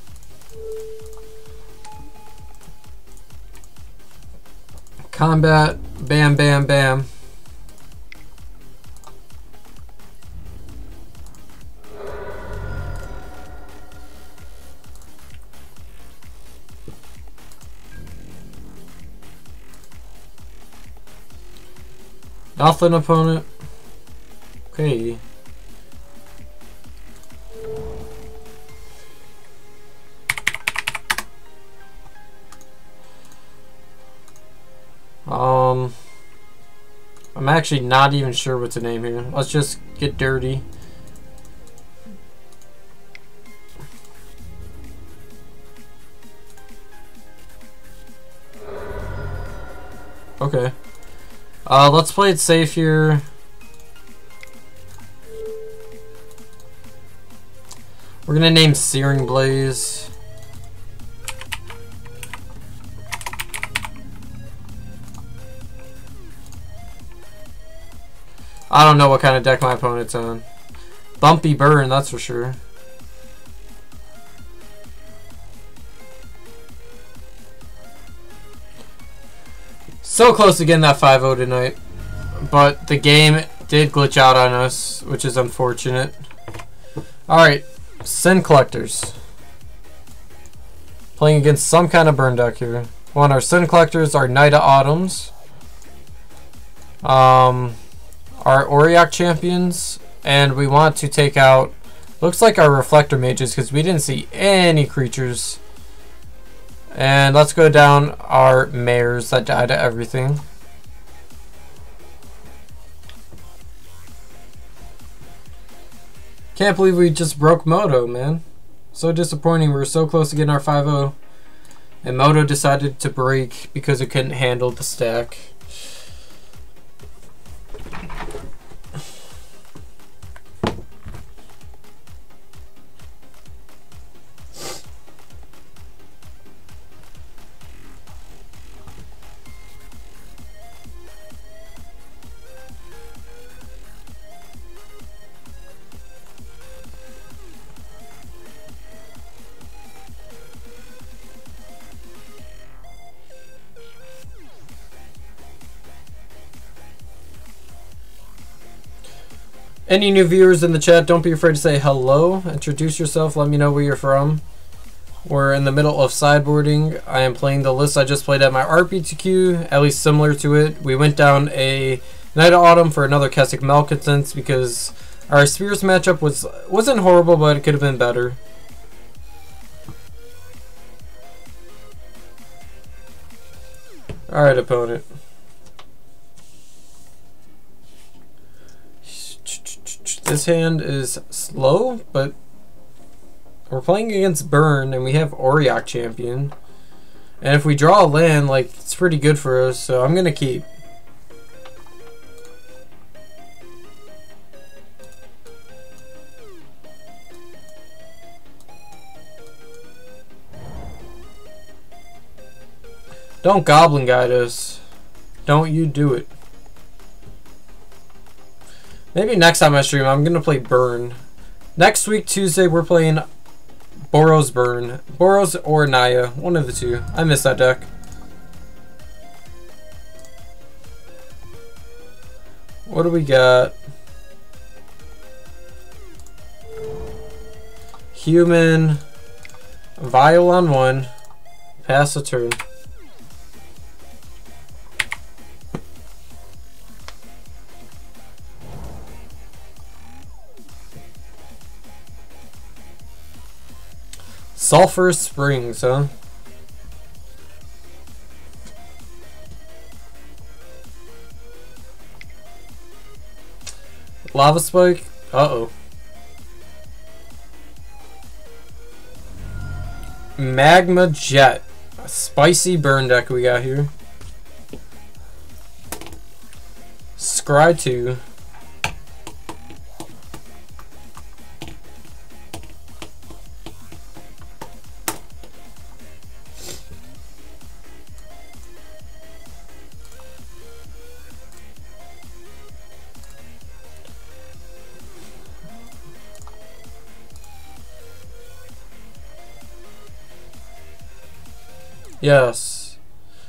Combat, bam, bam, bam. Nothing, opponent. Okay. I'm actually not even sure what to name here. Let's just get dirty. Okay. Let's play it safe here. We're gonna name Searing Blaze. I don't know what kind of deck my opponent's on. Bumpy Burn, that's for sure. So close to getting that 5-0 tonight. But the game did glitch out on us, which is unfortunate. Alright, Sin Collectors. Playing against some kind of burn deck here. One, our Sin Collectors are Knight of Autumns. Our Auriok Champions. And we want to take out, looks like our Reflector Mages, because we didn't see any creatures. And let's go down our Mares that died to everything. Can't believe we just broke Moto, man. So disappointing. We were so close to getting our 5-0. And Moto decided to break because it couldn't handle the stack. Any new viewers in the chat, don't be afraid to say hello. Introduce yourself. Let me know where you're from. We're in the middle of sideboarding. I am playing the list I just played at my RPTQ, at least similar to it. We went down a Night of Autumn for another Keswick Malcontents because our Spears matchup wasn't horrible, but it could have been better. Alright, opponent. This hand is slow, but we're playing against Burn, and we have Auriok Champion. And if we draw a land, like, it's pretty good for us, so I'm gonna keep. Don't Goblin Guide us. Don't you do it. Maybe next time I stream, I'm gonna play Burn. Next week, Tuesday, we're playing Boros Burn. Boros or Naya, one of the two. I miss that deck. What do we got? Human. Vial on one. Pass a turn. Sulphur Springs, huh? Lava Spike? Uh-oh. Magma Jet. A spicy burn deck we got here. Scry 2. Yes.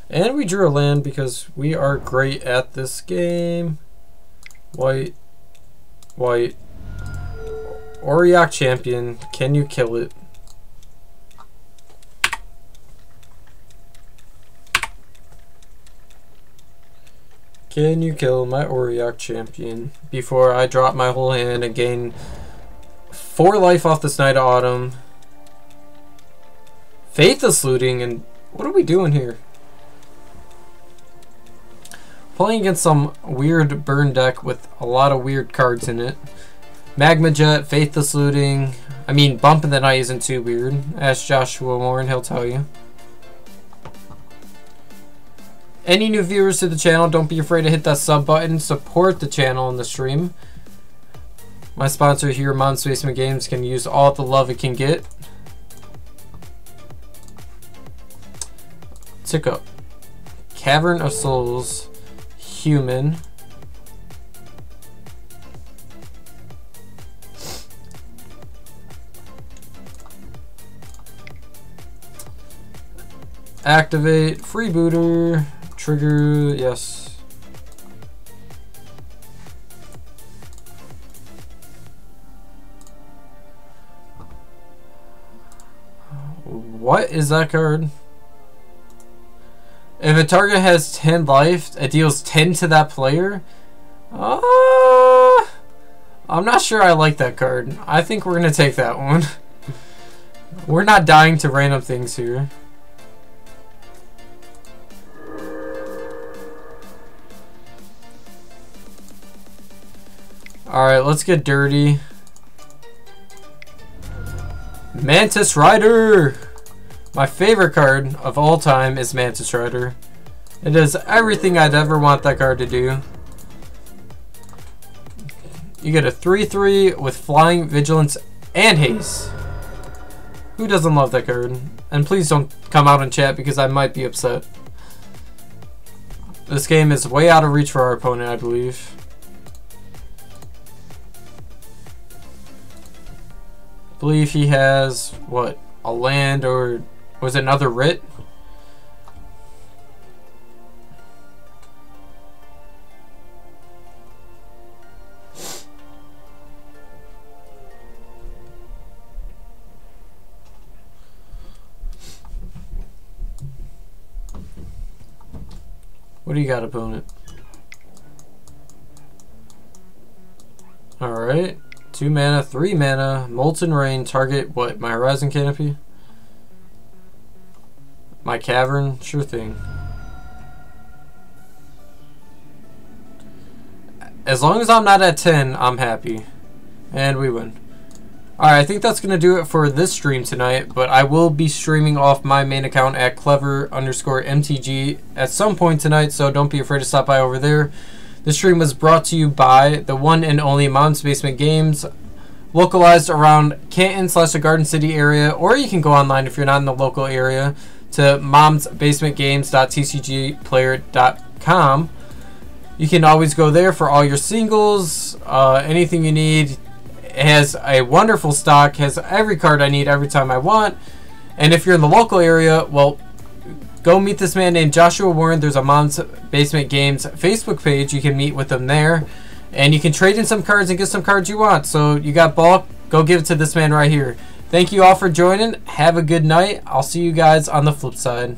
And we drew a land because we are great at this game. White. White. Auriok Champion. Can you kill it? Can you kill my Auriok Champion before I drop my whole hand and gain 4 life off this Night of Autumn? Faithless Looting, and what are we doing here? Playing against some weird burn deck with a lot of weird cards in it. Magma Jet, Faithless Looting. I mean, Bump in the Night isn't too weird. Ask Joshua Moore and he'll tell you. Any new viewers to the channel, don't be afraid to hit that sub button. Support the channel and the stream. My sponsor here, Mom's Basement Games, can use all the love it can get. Tick up. Cavern of Souls. Human. Activate. Freebooter. Trigger. Yes. What is that card? If a target has 10 life, it deals 10 to that player. I'm not sure I like that card. I think we're going to take that one. We're not dying to random things here. Alright, let's get dirty. Mantis Rider! My favorite card of all time is Mantis Rider. It does everything I'd ever want that card to do. You get a 3/3 with Flying, Vigilance, and Haste. Who doesn't love that card? And please don't come out in chat because I might be upset. This game is way out of reach for our opponent, I believe. I believe he has, what, a land or was it another writ? What do you got, opponent? Alright. 2 mana, 3 mana, Molten Rain, target what? My Horizon Canopy? My Cavern? Sure thing. As long as I'm not at 10, I'm happy. And we win. Alright, I think that's going to do it for this stream tonight, but I will be streaming off my main account at clever_MTG at some point tonight, so don't be afraid to stop by over there. This stream was brought to you by the one and only Mom's Basement Games, localized around Canton/the Garden City area, or you can go online if you're not in the local area to momsbasementgames.tcgplayer.com. You can always go there for all your singles, anything you need. It has a wonderful stock, has every card I need every time I want. And if you're in the local area, well, go meet this man named Joshua Warren. There's a Mom's Basement Games Facebook page. You can meet with them there. And you can trade in some cards and get some cards you want. So you got bulk, go give it to this man right here. Thank you all for joining. Have a good night. I'll see you guys on the flip side.